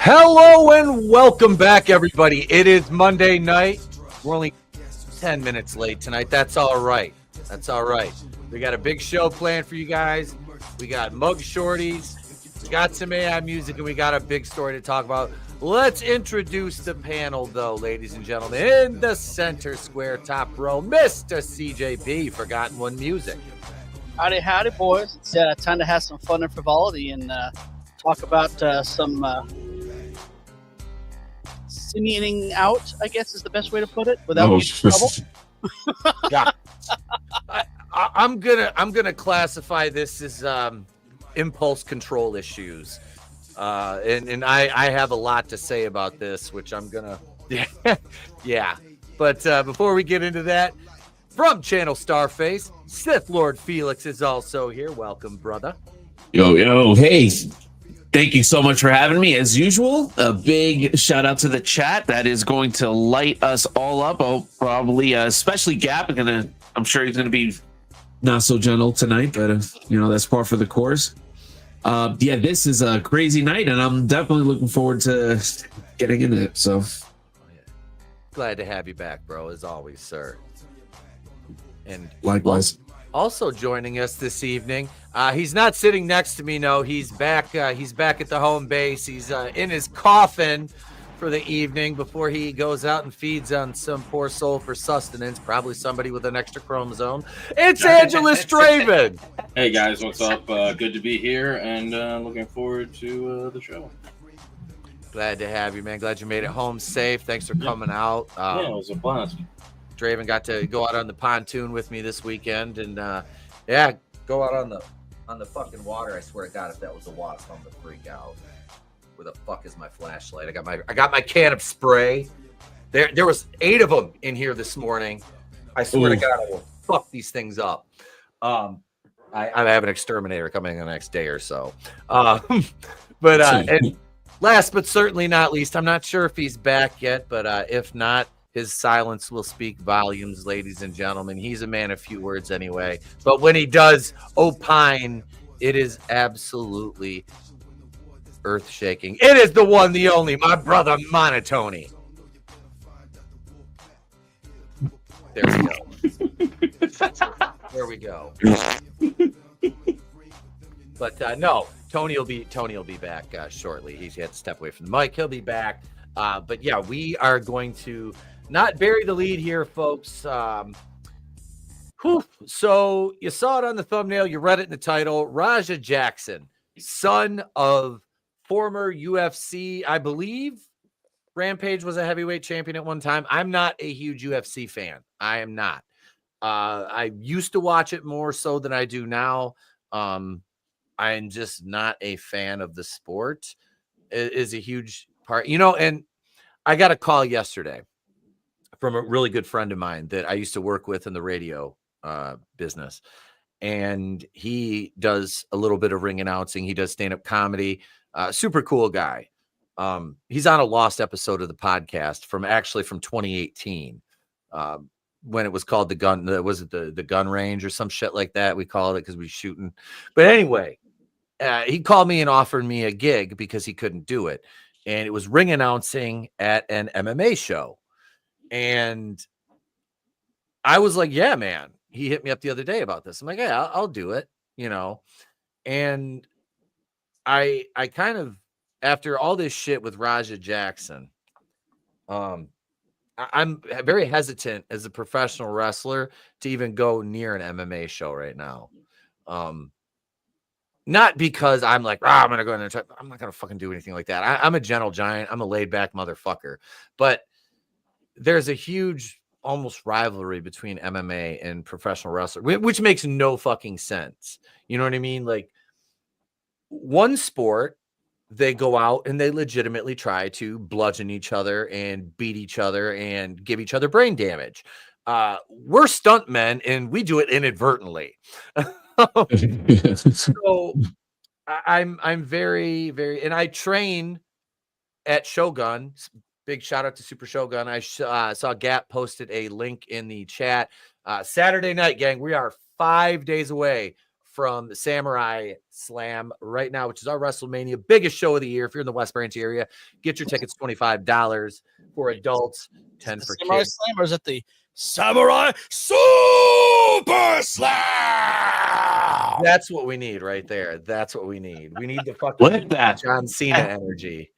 Hello and welcome back, everybody. It is Monday night. We're only 10 minutes late tonight. That's all right. That's all right. We got a big show planned for you guys. We got Mug Shawtys. We got some AI music, and we got a big story to talk about. Let's introduce the panel, though, ladies and gentlemen. In the center square, top row, Mr. CJP-Forgotten One music. Howdy, howdy, boys. It's time to have some fun and frivolity and talk about some simiating out, I guess is the best way to put it, without getting in trouble. Yeah. I'm gonna classify this as impulse control issues, and I have a lot to say about this, which I'm gonna yeah. But before we get into that, from Channel Starface, Sith Lord Felix is also here. Welcome, brother. Yo, hey. Thank you so much for having me. As usual, a big shout out to the chat. That is going to light us all up. Oh, probably, especially Gap. I'm sure he's going to be not so gentle tonight, but that's par for the course. Yeah, this is a crazy night, and I'm definitely looking forward to getting into it. So, glad to have you back, bro, as always, sir. And likewise. Also joining us this evening, he's not sitting next to me. No, he's back. He's back at the home base. He's in his coffin for the evening before he goes out and feeds on some poor soul for sustenance. Probably somebody with an extra chromosome. It's AngelousDraven. Hey guys, what's up? Good to be here, and looking forward to the show. Glad to have you, man. Glad you made it home safe. Thanks for coming out. Yeah, it was a blast. Draven got to go out on the pontoon with me this weekend, and go out on the fucking water. I swear to God, if that was a wasp, I'm gonna freak out. Where the fuck is my flashlight? I got my can of spray. There was 8 of them in here this morning. I swear to God, I will fuck these things up. I have an exterminator coming in the next day or so. And last but certainly not least, I'm not sure if he's back yet, but if not, his silence will speak volumes, ladies and gentlemen. He's a man of few words anyway. But when he does opine, it is absolutely earth-shaking. It is the one, the only, my brother, monoTony. There we go. There we go. But no, Tony will be back shortly. He's had to step away from the mic. He'll be back. But yeah, we are going to not bury the lead here, folks. So you saw it on the thumbnail, you read it in the title. Raja Jackson, son of former UFC, I believe Rampage was a heavyweight champion at one time. I'm not a huge UFC fan. I am not. I used to watch it more so than I do now. I'm just not a fan of the sport. It is a huge part, and I got a call yesterday from a really good friend of mine that I used to work with in the radio business. And he does a little bit of ring announcing. He does stand-up comedy. Super cool guy. He's on a lost episode of the podcast from 2018 when it was called the gun range or some shit like that. We call it because we shooting. But anyway, he called me and offered me a gig because he couldn't do it. And it was ring announcing at an MMA show. And I was like, yeah, man. He hit me up the other day about this. I'm like, yeah, I'll do it, And I kind of, after all this shit with Raja Jackson, I'm very hesitant as a professional wrestler to even go near an MMA show right now. Not because I'm like, I'm going to go in there. I'm not going to fucking do anything like that. I'm a gentle giant. I'm a laid back motherfucker. But there's a huge almost rivalry between MMA and professional wrestling, which makes no fucking sense. You know what I mean? Like, one sport, they go out and they legitimately try to bludgeon each other and beat each other and give each other brain damage. We're stuntmen and we do it inadvertently. So I'm very, very, and I train at Shogun. Big shout out to Super Shogun. I saw Gap posted a link in the chat. Saturday night, gang. We are 5 days away from Samurai Slam right now, which is our WrestleMania biggest show of the year. If you're in the West Branch area, get your tickets $25 for adults, 10 for Samurai kids. Slam, or is it the Samurai Super Slam? That's what we need right there. That's what we need. We need the fucking Flip that. John Cena energy.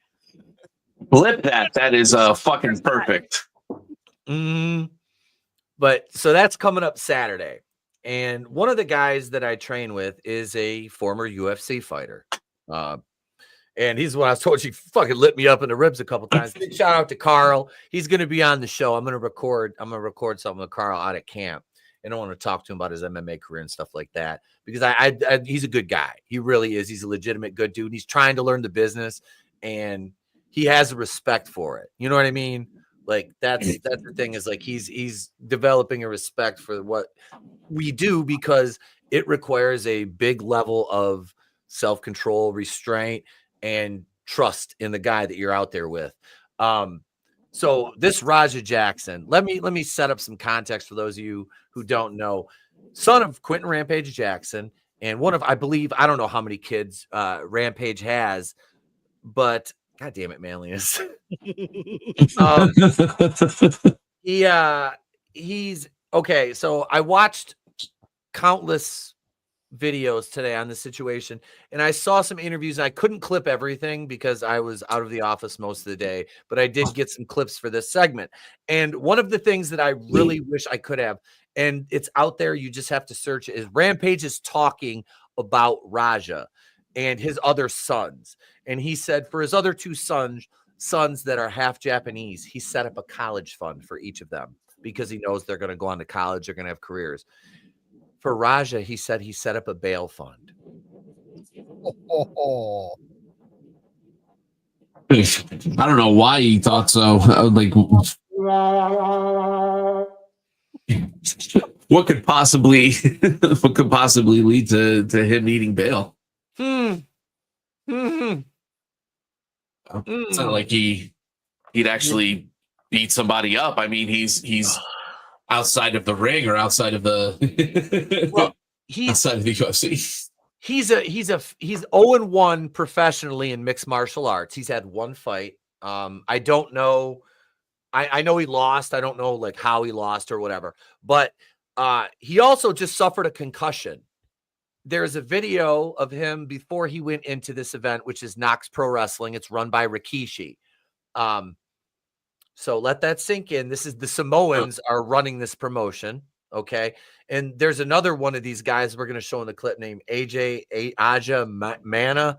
Flip that. That is fucking perfect. But so that's coming up Saturday. And one of the guys that I train with is a former UFC fighter. And he's the one I was told you fucking lit me up in the ribs a couple times. Big shout out to Carl. He's going to be on the show. I'm going to record something with Carl out at camp. And I want to talk to him about his MMA career and stuff like that. Because he's a good guy. He really is. He's a legitimate good dude. He's trying to learn the business. And he has a respect for it. You know what I mean? Like that's the thing is like he's developing a respect for what we do because it requires a big level of self-control, restraint, and trust in the guy that you're out there with. So this Raja Jackson, let me set up some context for those of you who don't know. Son of Quentin Rampage Jackson, and one of, I believe, I don't know how many kids Rampage has, but God damn it, manliness. He's okay. So I watched countless videos today on the situation, and I saw some interviews. I couldn't clip everything because I was out of the office most of the day, but I did get some clips for this segment. And one of the things that I really wish I could have, and it's out there, you just have to search it, is Rampage is talking about Raja and his other sons. And he said for his other two sons that are half Japanese, he set up a college fund for each of them because he knows they're going to go on to college, they're going to have careers. For Raja, he said he set up a bail fund. I don't know why he thought so. Like, what could possibly lead to him needing bail? It's not like he'd actually beat somebody up. I mean, he's outside of the ring or outside of the outside of the UFC. He's 0-1 professionally in mixed martial arts. He's had one fight. I don't know. I know he lost. I don't know like how he lost or whatever. But he also just suffered a concussion. There's a video of him before he went into this event, which is Knox Pro Wrestling. It's run by Rikishi. So let that sink in. This is the Samoans are running this promotion. Okay. And there's another one of these guys we're going to show in the clip named Aja Mana.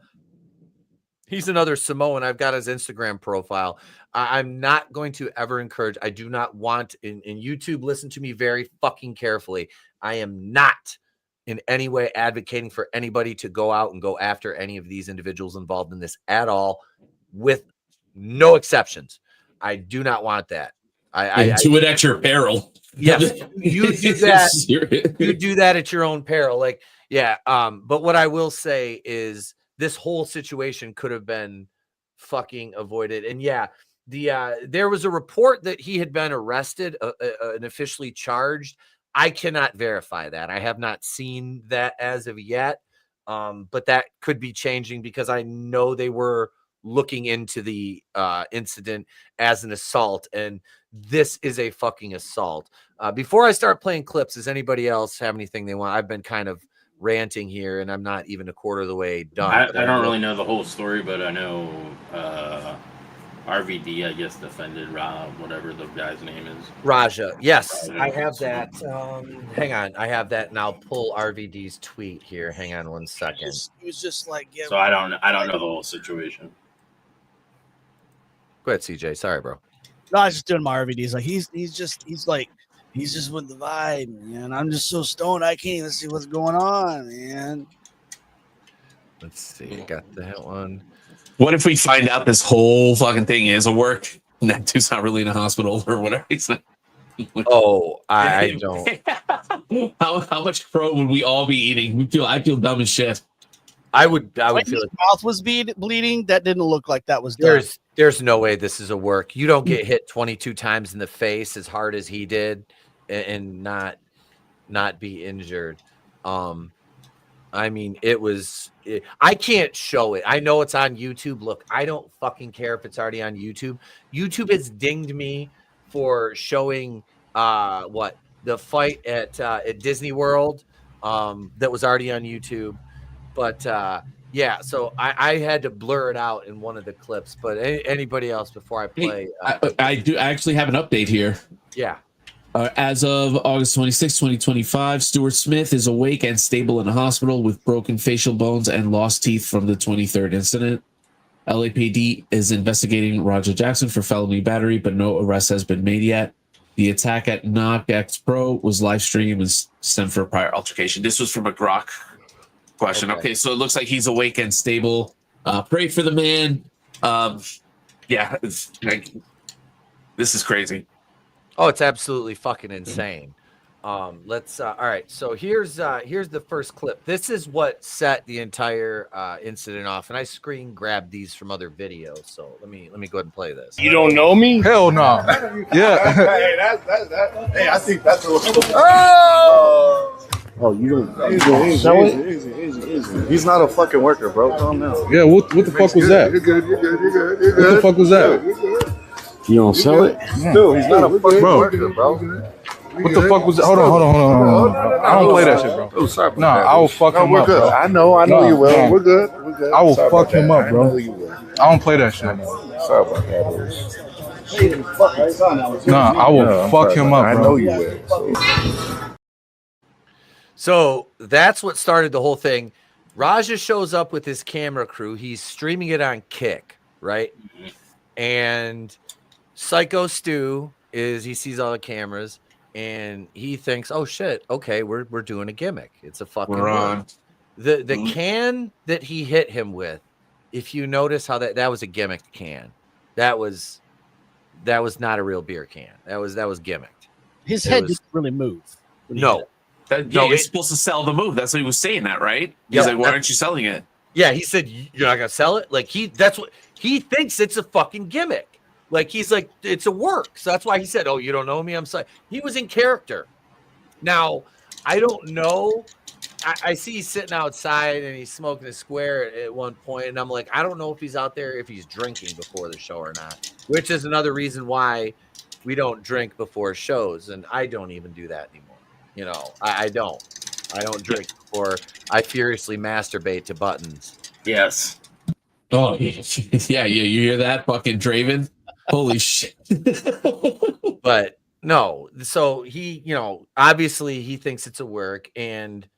He's another Samoan. I've got his Instagram profile. I'm not going to ever encourage. I do not want in YouTube. Listen to me very fucking carefully. I am not in any way advocating for anybody to go out and go after any of these individuals involved in this at all, with no exceptions. I do not want that. I do it at your peril. Yes, you do that. You do that at your own peril. Like, yeah. But what I will say is this whole situation could have been fucking avoided. And yeah, there was a report that he had been arrested and officially charged. I cannot verify that. I have not seen that as of yet. But that could be changing because I know they were looking into the incident as an assault, and this is a fucking assault. Before I start playing clips, does anybody else have anything they want? I've been kind of ranting here, and I'm not even a quarter of the way done. I don't really know the whole story, but I know RVD, I guess, defended whatever the guy's name is. Raja. Yes, I have that. Hang on. I have that, and I'll pull RVD's tweet here. Hang on one second. He was just like, yeah. So I don't know the whole situation. Go ahead, CJ. Sorry, bro. No, I was just doing my RVDs. Like he's just with the vibe, man. I'm just so stoned I can't even see what's going on, man. Let's see. I got that one. What if we find out this whole fucking thing is a work and that dude's not really in a hospital or whatever? He's not. Oh, I don't. How much crow would we all be eating? I feel dumb as shit. I would feel his mouth was bleeding. That didn't look like that was done. There's no way this is a work. You don't get hit 22 times in the face as hard as he did and not be injured. I mean, I can't show it. I know it's on YouTube. Look, I don't fucking care if it's already on YouTube. YouTube has dinged me for showing the fight at Disney World that was already on YouTube. But yeah, so I had to blur it out in one of the clips. But anybody else before I play? I actually have an update here. Yeah. As of August 26, 2025, Stuart Smith is awake and stable in a hospital with broken facial bones and lost teeth from the 23rd incident. LAPD is investigating Raja Jackson for felony battery, but no arrest has been made yet. The attack at Knox Pro was live streamed and stemmed for a prior altercation. This was from a Grok question. Okay, so it looks like he's awake and stable. Pray for the man. Yeah, this is crazy. Oh, it's absolutely fucking insane. Let's all right. So here's the first clip. This is what set the entire incident off, and I screen grabbed these from other videos. So let me go ahead and play this. You don't know me? Hell no. Yeah. Hey, I think that's a Oh, you don't easy. He's not a fucking worker, bro. Calm down. Yeah, what the fuck was that? You're good. What the fuck was that? You don't sell it? Dude, he's not a fucking worker, bro. What the fuck was that? Hold on. I don't play that shit, bro. Oh, sorry. No, I will fuck him we're up, good. bro. I know you will. No. We're good. I will Sorry fuck him about up, that. bro. I know you will. I don't play that shit. Sorry about that. No, I will fuck him up, I bro. know you will. So that's what started the whole thing. Raja shows up with his camera crew. He's streaming it on Kick, right? And Psycho Stu he sees all the cameras and he thinks, oh shit, okay, we're doing a gimmick. It's a fucking We're on. The can that he hit him with, if you notice how that was a gimmick can. That was not a real beer can. That was gimmicked. His head didn't really move. No. He's supposed to sell the move. That's what he was saying. That right? He's like, why aren't you selling it? Yeah, he said you're not gonna sell it. Like that's what he thinks. It's a fucking gimmick. Like he's like it's a work. So that's why he said, "Oh, you don't know me." I'm sorry. He was in character. Now I don't know. I see he's sitting outside and he's smoking a square at one point, and I'm like, I don't know if he's out there if he's drinking before the show or not. Which is another reason why we don't drink before shows, and I don't even do that anymore. You know, I don't drink before I furiously masturbate to buttons. Yes. Oh, yeah. You hear that, fucking Draven? Holy shit. But no, so he, obviously he thinks it's a work, and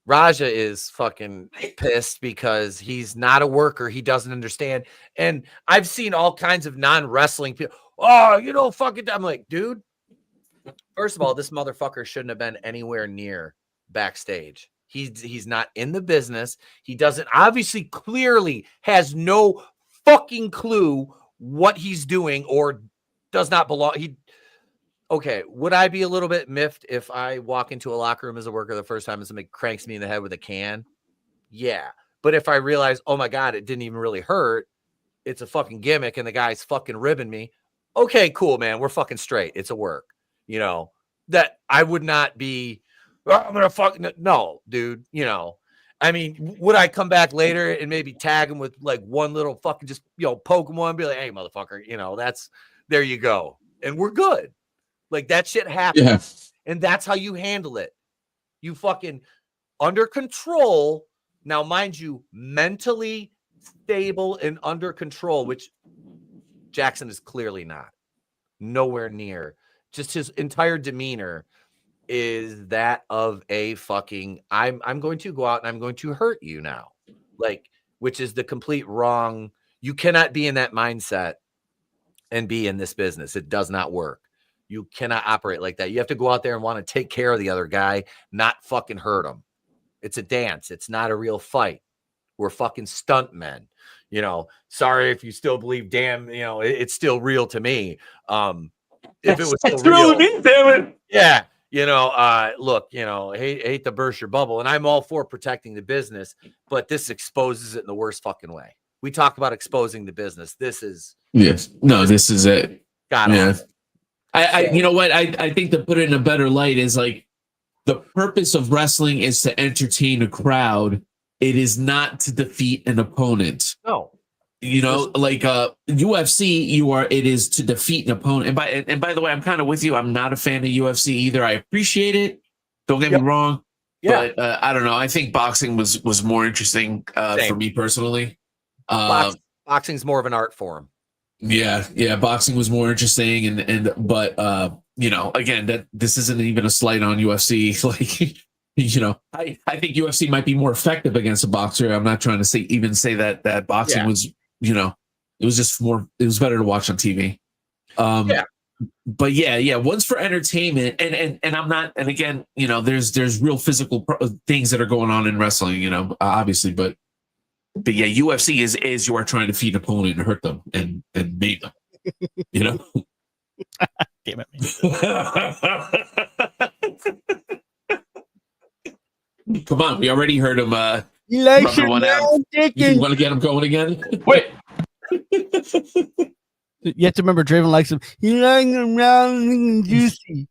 Raja is fucking pissed because he's not a worker. He doesn't understand. And I've seen all kinds of non-wrestling people. Oh, fucking. I'm like, dude. First of all, this motherfucker shouldn't have been anywhere near backstage. He's not in the business. He doesn't clearly has no fucking clue what he's doing or does not belong. Okay, would I be a little bit miffed if I walk into a locker room as a worker the first time and somebody cranks me in the head with a can? Yeah. But if I realize, oh my God, it didn't even really hurt, it's a fucking gimmick and the guy's fucking ribbing me. Okay, cool, man. We're fucking straight. It's a work. That I would not be, I'm going to fucking, no, dude, I mean, would I come back later and maybe tag him with like one little fucking just, poke him one and be like, hey, motherfucker, there you go. And we're good. Like that shit happens. Yeah. And that's how you handle it. You fucking under control. Now, mind you, mentally stable and under control, which Jackson is clearly not. Nowhere near. Just his entire demeanor is that of a fucking, I'm going to go out and I'm going to hurt you now. Like, which is the complete wrong. You cannot be in that mindset and be in this business. It does not work. You cannot operate like that. You have to go out there and want to take care of the other guy, not fucking hurt him. It's a dance. It's not a real fight. We're fucking stunt men. Sorry if you still believe, damn, it's still real to me. If it was still real to me, damn it. Yeah. Look, hate to burst your bubble. And I'm all for protecting the business, but this exposes it in the worst fucking way. We talk about exposing the business. This is. Yes. No, this is it. God. Yeah. I you know what? I think to put it in a better light is like the purpose of wrestling is to entertain a crowd. It is not to defeat an opponent. No. You know, like UFC, it is to defeat an opponent. And by the way, I'm kind of with you. I'm not a fan of UFC either. I appreciate it. Don't get me wrong. Yeah. But I don't know. I think boxing was more interesting for me personally. Boxing's more of an art form. Yeah, boxing was more interesting, but you know, again, this isn't even a slight on UFC. Like, you know, I think UFC might be more effective against a boxer. I'm not trying to say that boxing was, you know, it was better to watch on TV. But yeah, one's for entertainment, and I'm not, and again, you know, there's real physical things that are going on in wrestling, you know, obviously, but yeah, UFC is you are trying to feed an opponent and hurt them and beat them, you know. Damn it. Come on, we already heard him. You like rubbing one out. You want to get him going again? Wait. You have to remember, Draven likes him. You like him round and juicy.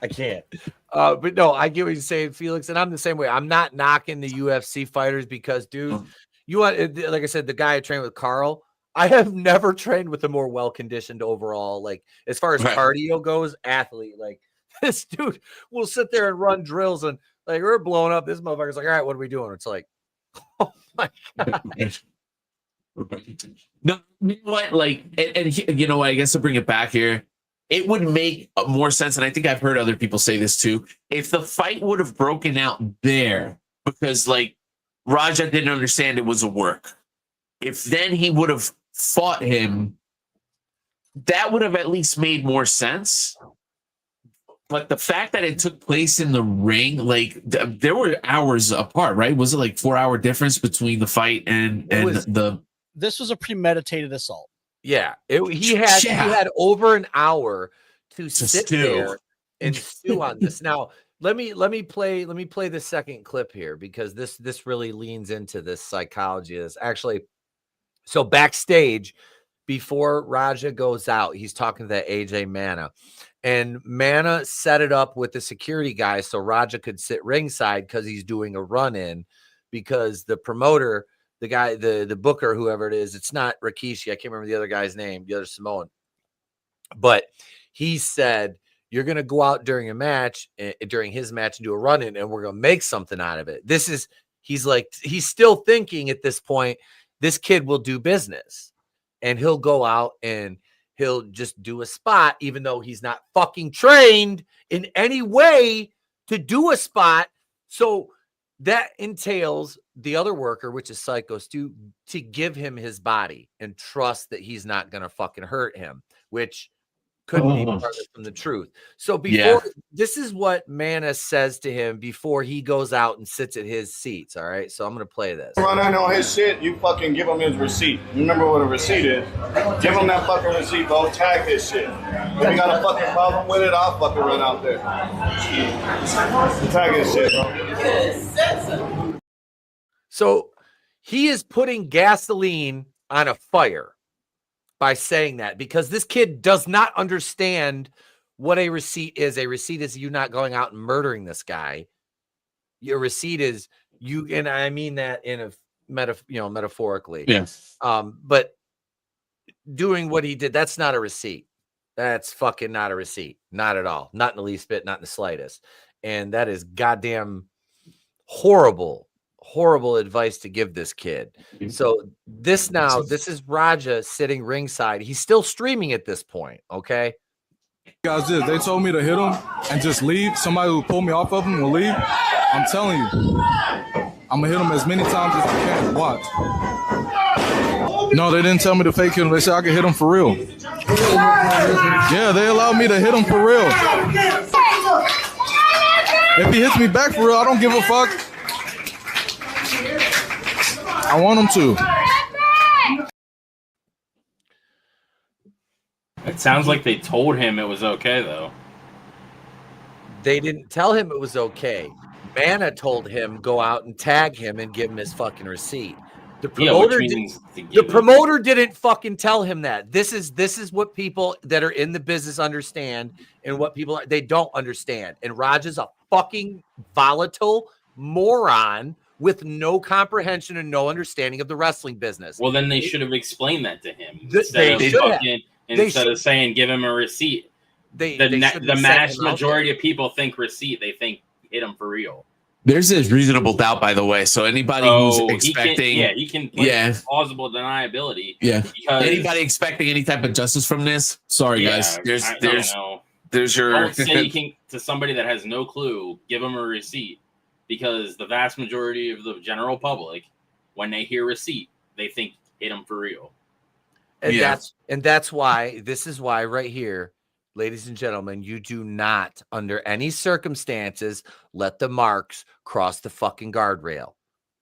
I can't. But no, I get what you're saying, Felix, and I'm the same way. I'm not knocking the UFC fighters because, dude, you want, like I said, the guy I trained with, Carl. I have never trained with a more well-conditioned overall, like as far as cardio goes, athlete. Like this dude will sit there and run drills, and like we're blowing up. This motherfucker's like, all right, what are we doing? It's like, oh my god. No, you know what? Like, and you know what? I guess to bring it back here, it would make more sense, and I think I've heard other people say this too, if the fight would have broken out there, because like Raja didn't understand it was a work. If then he would have fought him, that would have at least made more sense. But the fact that it took place in the ring, like there were hours apart, right? Was it like 4-hour difference between the fight and This was a premeditated assault. Yeah, he had over an hour to sit there and stew on this. Now, let me play the second clip here, because this really leans into this psychology. Is actually, so backstage before Raja goes out, he's talking to AJ Mana, and Mana set it up with the security guy so Raja could sit ringside because he's doing a run in, because the promoter, the guy, the booker, whoever it is, it's not Rikishi. I can't remember the other guy's name, the other Samoan. But he said, you're going to go out during a match, during his match, and do a run-in, and we're going to make something out of it. He's still thinking at this point, this kid will do business. And he'll go out and he'll just do a spot, even though he's not fucking trained in any way to do a spot. So that entails the other worker, which is Psychos, to give him his body and trust that he's not going to fucking hurt him, which couldn't be farther from the truth. So this is what Mana says to him before he goes out and sits at his seats. All right. So I'm going to play this. Run in on his shit, you fucking give him his receipt. You remember what a receipt is? Give him that fucking receipt, bro. Tag his shit. If you got a fucking problem with it, I'll fucking run out there. Tag his shit, bro. So he is putting gasoline on a fire by saying that, because this kid does not understand what a receipt is. A receipt is you not going out and murdering this guy. Your receipt is you, and I mean that in a metaphorically. Yes. But doing what he did, that's not a receipt. That's fucking not a receipt. Not at all. Not in the least bit, not in the slightest. And that is goddamn horrible advice to give this kid. So this is Raja sitting ringside. He's still streaming at this point. Okay. Guys, they told me to hit him and just leave. Somebody who pulled me off of him will leave. I'm telling you, I'm gonna hit him as many times as I can. Watch. No, they didn't tell me to fake hit him. They said I could hit him for real. Yeah, they allowed me to hit him for real. If he hits me back for real, I don't give a fuck. I want him to. It sounds like they told him it was okay, though. They didn't tell him it was okay. Mana told him go out and tag him and give him his fucking receipt. The promoter, which means the promoter didn't fucking tell him that. This is what people that are in the business understand, and what people they don't understand. And Raj is a fucking volatile moron with no comprehension and no understanding of the wrestling business. Well, then they should have explained that to him instead of saying give him a receipt. The mass majority of people think receipt. They think hit him for real. There's this reasonable doubt, by the way. So anybody who's expecting, he can plausible deniability. Yeah. Because anybody expecting any type of justice from this? Sorry, guys. There's your. Don't say to somebody that has no clue, give them a receipt, because the vast majority of the general public, when they hear receipt, they think hit them for real. And that's why this is why right here. Ladies and gentlemen, you do not, under any circumstances, let the marks cross the fucking guardrail.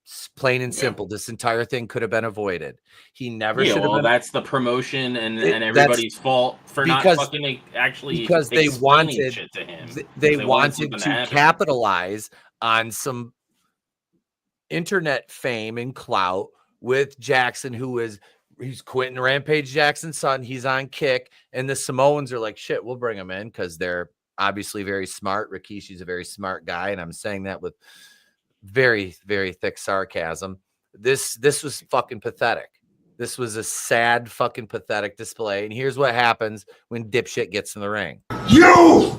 It's plain and simple. This entire thing could have been avoided. He never should have been. That's the promotion and everybody's fault for not fucking actually because they wanted shit to him. They wanted to capitalize on some internet fame and clout with Jackson, he's quitting Rampage Jackson's son. He's on Kick. And the Samoans are like, shit, we'll bring him in because they're obviously very smart. Rikishi's a very smart guy. And I'm saying that with very, very thick sarcasm. This was fucking pathetic. This was a sad, fucking pathetic display. And here's what happens when dipshit gets in the ring. You!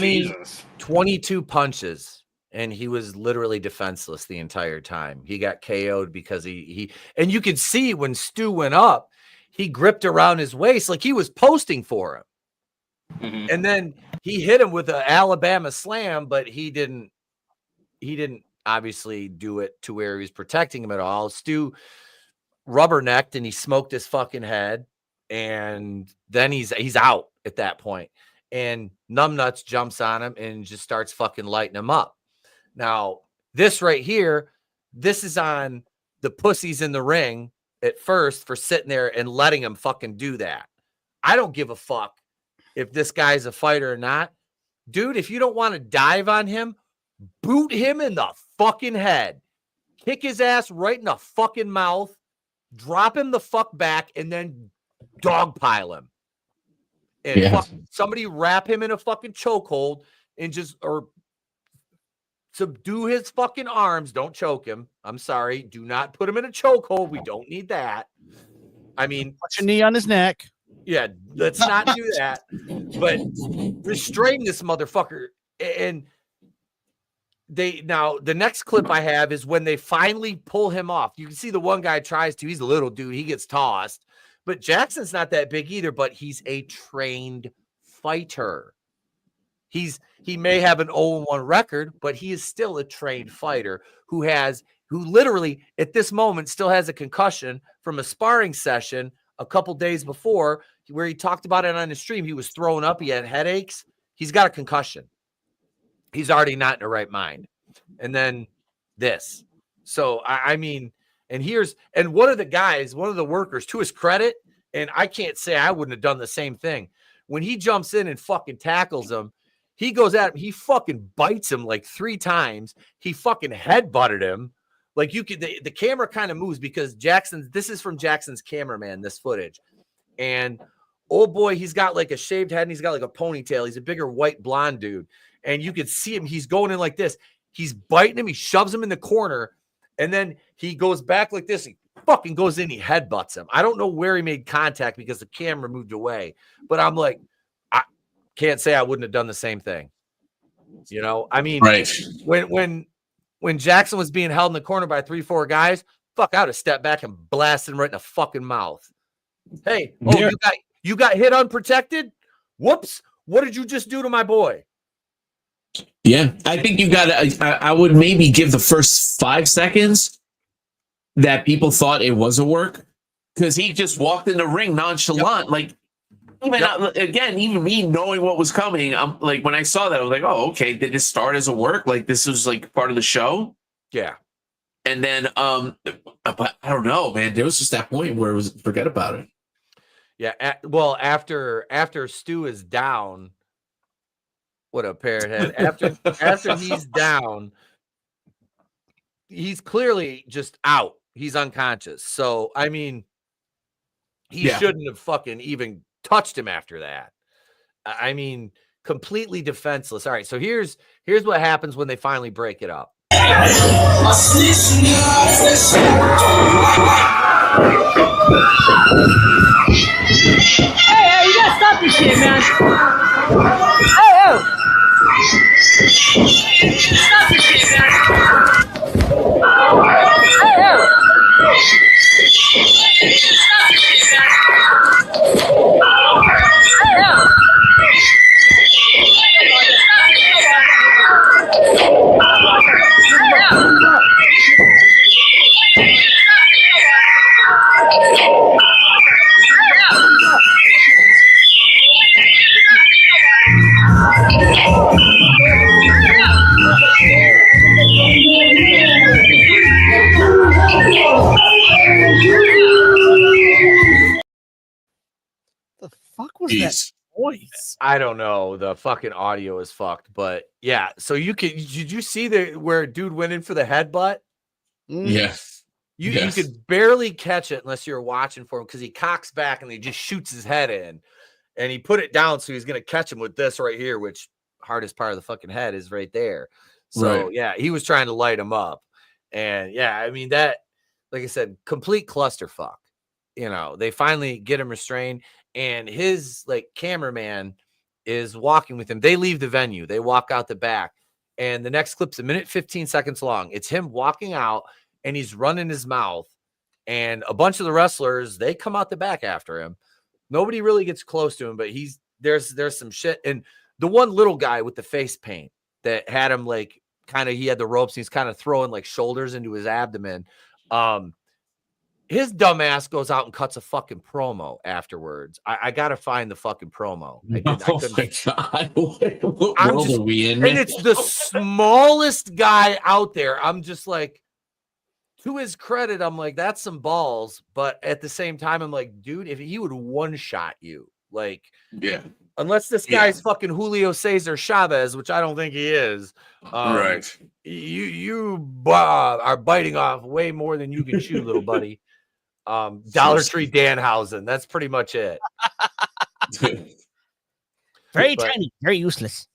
Jesus. 22 punches, and he was literally defenseless the entire time. He got KO'd because he and you could see when Stu went up, he gripped around his waist like he was posting for him. Mm-hmm. And then he hit him with an Alabama slam, but he didn't obviously do it to where he was protecting him at all. Stu rubbernecked and he smoked his fucking head, and then he's out at that point. And Numbnuts jumps on him and just starts fucking lighting him up. Now, this right here, this is on the pussies in the ring at first for sitting there and letting him fucking do that. I don't give a fuck if this guy's a fighter or not. Dude, if you don't want to dive on him, boot him in the fucking head. Kick his ass right in the fucking mouth. Drop him the fuck back and then dogpile him. And somebody wrap him in a fucking chokehold and or subdue his fucking arms. Don't choke him. I'm sorry. Do not put him in a chokehold. We don't need that. I mean, put your knee on his neck. Yeah, let's not do that. But restrain this motherfucker. And the next clip I have is when they finally pull him off. You can see the one guy tries to. He's a little dude. He gets tossed. But Jackson's not that big either, but he's a trained fighter. He may have an 0-1 record, but he is still a trained fighter who literally at this moment still has a concussion from a sparring session a couple days before where he talked about it on the stream. He was thrown up. He had headaches. He's got a concussion. He's already not in the right mind. And then this. So, I mean, and one of the workers, to his credit, and I can't say I wouldn't have done the same thing. When he jumps in and fucking tackles him, he goes at him, he fucking bites him like 3 times. He fucking headbutted him. Like the camera kind of moves because this is from Jackson's cameraman, this footage. And oh boy, he's got like a shaved head and he's got like a ponytail. He's a bigger white blonde dude. And you could see him. He's going in like this. He's biting him. He shoves him in the corner. And then he goes back like this. He fucking goes in. He headbutts him. I don't know where he made contact because the camera moved away. But I'm like, I can't say I wouldn't have done the same thing. You know, I mean, right. When Jackson was being held in the corner by 3-4 guys, fuck, I would have stepped back and blasted him right in the fucking mouth. Hey, you got hit unprotected? Whoops. What did you just do to my boy? Yeah, I think you got to, I would maybe give the first 5 seconds that people thought it was a work because he just walked in the ring nonchalant. Like Again, even me knowing what was coming, I'm like, when I saw that, I was like, oh, okay, did this start as a work? Like, this was like part of the show? Yeah. And then, but I don't know, man. There was just that point where it was forget about it. Yeah. Well, after Stu is down, what a parrot head. After he's down, he's clearly just out. He's unconscious. So, I mean, he shouldn't have fucking even touched him after that. I mean, completely defenseless. All right, so here's what happens when they finally break it up. Hey, you gotta stop this shit, man. Hey. Stop this shit, man. Hey. Stop this shit, man. The fuck was that voice? I don't know. The fucking audio is fucked, but yeah. So did you see where dude went in for the headbutt? Yes. You could barely catch it unless you're watching for him because he cocks back and he just shoots his head in, and he put it down so he's gonna catch him with this right here, which hardest part of the fucking head is right there. So yeah, he was trying to light him up, and yeah, I mean that, like I said, complete clusterfuck. You know, they finally get him restrained, and his like cameraman is walking with him. They leave the venue, they walk out the back, and the next clip's 1:15 long. It's him walking out, and he's running his mouth, and a bunch of the wrestlers, they come out the back after him. Nobody really gets close to him, but there's some shit. And the one little guy with the face paint that had him like he had the ropes, and he's kind of throwing like shoulders into his abdomen. His dumb ass goes out and cuts a fucking promo afterwards. I gotta find the fucking promo. My God. What world are we in? And it's the smallest guy out there. I'm just like, to his credit, I'm like, that's some balls. But at the same time, I'm like, dude, if he would one shot you, like, yeah, unless this guy's fucking Julio Cesar Chavez, which I don't think he is, right? You are biting off way more than you can chew, little buddy. Dollar Tree Danhausen. That's pretty much it. Very tiny, very useless.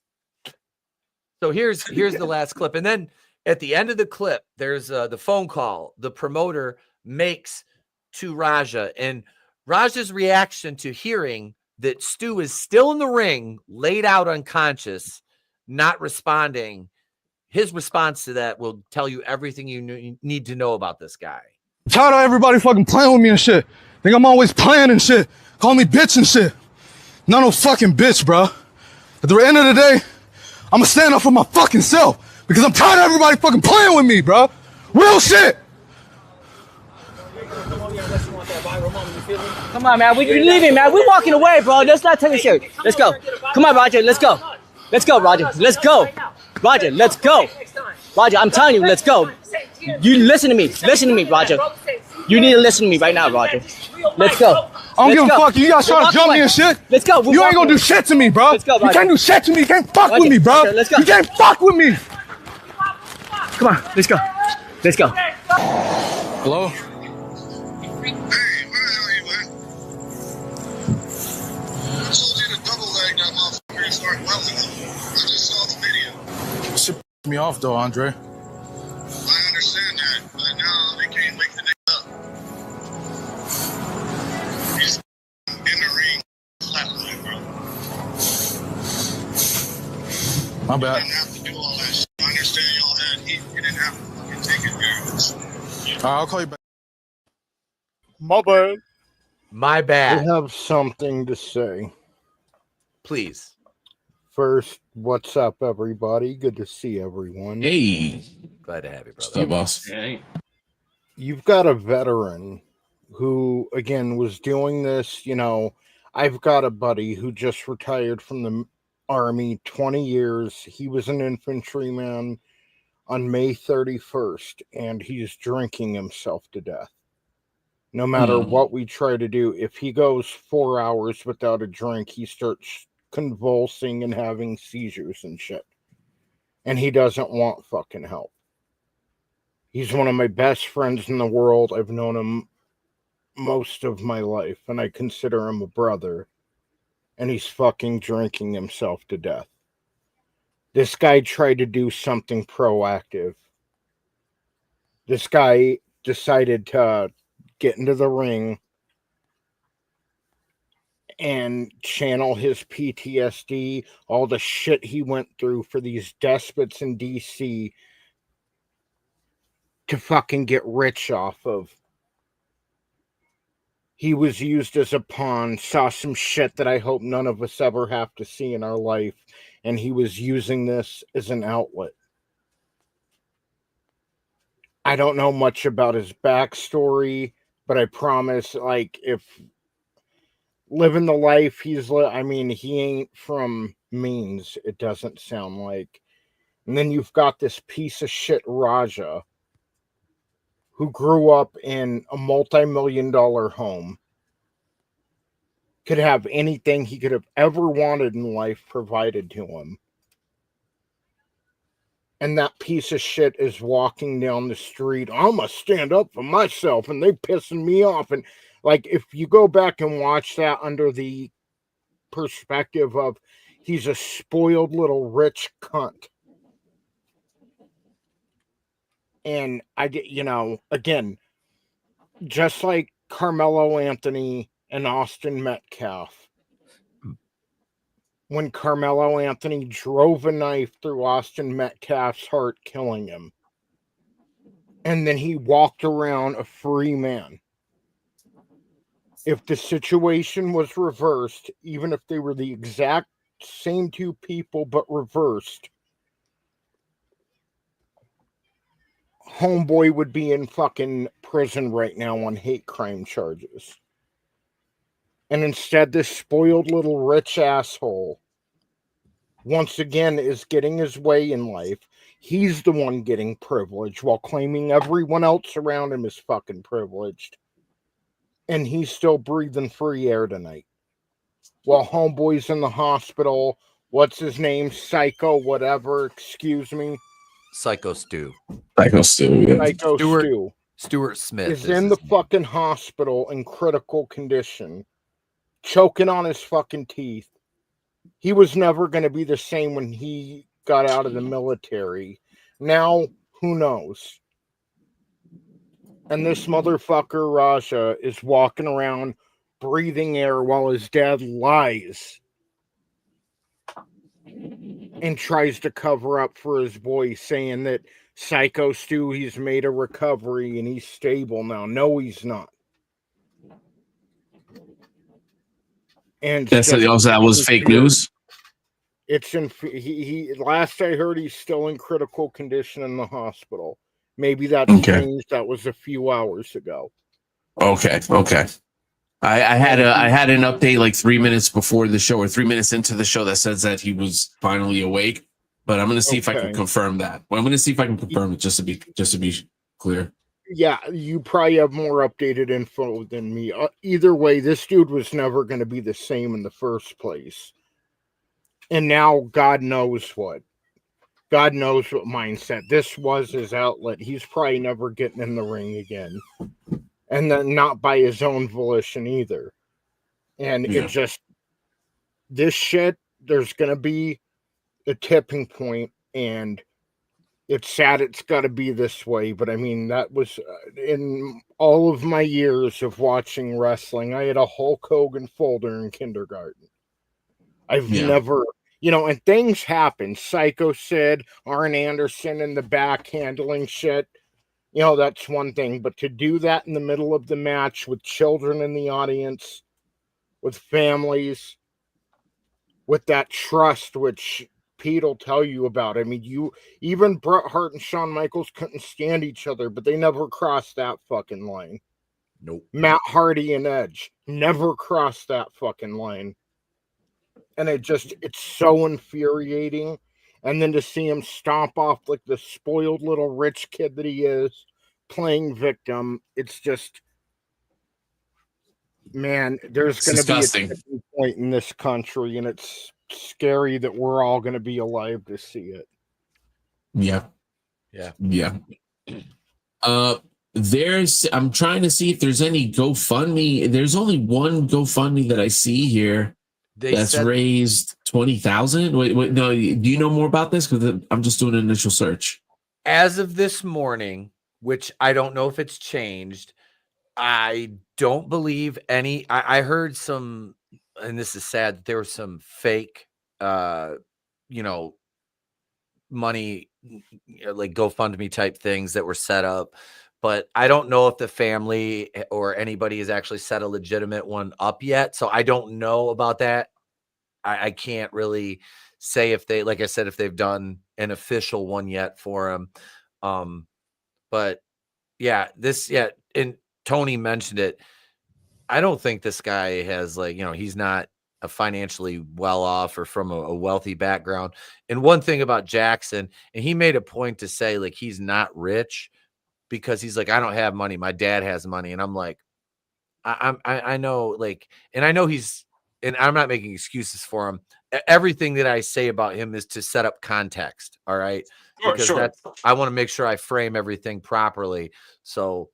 So here's the last clip, and then at the end of the clip, there's the phone call the promoter makes to Raja, and Raja's reaction to hearing that Stu is still in the ring, laid out unconscious, not responding. His response to that will tell you everything you need to know about this guy. I'm tired of everybody fucking playing with me and shit. Think I'm always playing and shit. Call me bitch and shit. Not no fucking bitch, bro. At the end of the day, I'm gonna stand up for my fucking self because I'm tired of everybody fucking playing with me, bro. Real shit. Come on, man. We're leaving, man. We're walking away, bro. Let's not take it serious. Let's go. Come on, Roger. Let's go. Let's go, Roger. Let's go. Roger, let's go. Roger, I'm telling you, let's go. You listen to me. Listen to me, Roger. You need to listen to me right now, Roger. Let's go. I don't give a fuck. You guys trying to jump me and shit. Let's go. You ain't gonna do shit to me, bro. Let's go, you can't do shit to me. You can't fuck with me, bro. Let's go. You can't fuck with me. Come on, let's go. Let's go. Hello? Hey, where the hell are you, man? I told you to double leg that motherfucker and start welding him. I just saw the video. Shit pissed me off though, Andre. I understand that, but now they can't wake the nigga up. He's in the ring, left leg, bro. My You bad. didn't have to do all that shit. I understand y'all had heat. You didn't have to fucking take advantage of this. All right, I'll call you back. My bad. My bad. I have something to say. Please. First, what's up, everybody? Good to see everyone. Hey, Glad to have you, brother. what's up, boss? Hey. You've got a veteran who, again, was doing this, I've got a buddy who just retired from the Army, 20 years. He was an infantryman on May 31st, and he's drinking himself to death. No matter what we try to do, if he goes 4 hours without a drink, he starts convulsing and having seizures and shit. And he doesn't want fucking help. He's one of my best friends in the world. I've known him most of my life, and I consider him a brother. And he's fucking drinking himself to death. This guy tried to do something proactive. This guy decided to get into the ring and channel his PTSD, all the shit he went through for these despots in DC to fucking get rich off of. He was used as a pawn, saw some shit that I hope none of us ever have to see in our life, and he was using this as an outlet. I don't know much about his backstory, but I promise, like, if living the life he's I mean, he ain't from means, it doesn't sound like. And then you've got this piece of shit Raja, who grew up in a multi-million-dollar home, could have anything he could have ever wanted in life provided to him. And that piece of shit is walking down the street. I'm going to stand up for myself, and they pissing me off. And like, if you go back and watch that under the perspective of he's a spoiled little rich cunt. And I get, you know, again, just like Carmelo Anthony and Austin Metcalf, when Carmelo Anthony drove a knife through Austin Metcalf's heart, killing him. And then he walked around a free man. If the situation was reversed, even if they were the exact same two people but reversed, homeboy would be in fucking prison right now on hate crime charges. And instead, this spoiled little rich asshole, once again, is getting his way in life. He's the one getting privilege while claiming everyone else around him is fucking privileged. And he's still breathing free air tonight. While homeboy's in the hospital, what's his name? Psycho, whatever, excuse me. Psycho Stu. Psycho Stu, yeah. Psycho Stu. Stuart Smith is in the fucking hospital in critical condition, choking on his fucking teeth. He was never going to be the same when he got out of the military. Now, who knows? And this motherfucker, Raja, is walking around breathing air while his dad lies and tries to cover up for his boy, saying that Psycho Stu, he's made a recovery and he's stable now. No, he's not. And that was fake news. It's in he last I heard, he's still in critical condition in the hospital. Maybe that's changed. That was a few hours ago. Okay. I had an update like 3 minutes before the show, or 3 minutes into the show, that says that he was finally awake. But I'm gonna see if I can confirm that. Well, I'm gonna see if I can confirm it just to be clear. Yeah, you probably have more updated info than me. Either way, this dude was never going to be the same in the first place. And now God knows what. God knows what mindset. This was his outlet. He's probably never getting in the ring again. And then not by his own volition either. And it just, this shit, there's going to be a tipping point, and it's sad it's got to be this way, but I mean, that was in all of my years of watching wrestling. I had a Hulk Hogan folder in kindergarten. I've never, and things happen. Psycho Sid, Arn Anderson in the back handling shit. That's one thing. But to do that in the middle of the match with children in the audience, with families, with that trust, which Pete will tell you about. I mean, even Bret Hart and Shawn Michaels couldn't stand each other, but they never crossed that fucking line. Nope. Matt Hardy and Edge never crossed that fucking line. And it's so infuriating. And then to see him stomp off like the spoiled little rich kid that he is, playing victim, it's just, man, there's going to be a tipping point in this country, and it's scary that we're all going to be alive to see it. Yeah. Yeah. I'm trying to see if there's any GoFundMe. There's only one GoFundMe that I see here that's raised 20,000. Wait, no, do you know more about this? Because I'm just doing an initial search. As of this morning, which I don't know if it's changed, I don't believe any. I heard some, and this is sad, that there was some fake, money, like GoFundMe type things that were set up. But I don't know if the family or anybody has actually set a legitimate one up yet. So I don't know about that. I can't really say if they, like I said, if they've done an official one yet for him. But yeah, and Tony mentioned it. I don't think this guy has he's not a financially well off or from a wealthy background. And one thing about Jackson, and he made a point to say like he's not rich, because he's like, I don't have money. My dad has money. And I'm like, I know, like, and I know and I'm not making excuses for him. Everything that I say about him is to set up context. All right. Because I want to make sure I frame everything properly. So,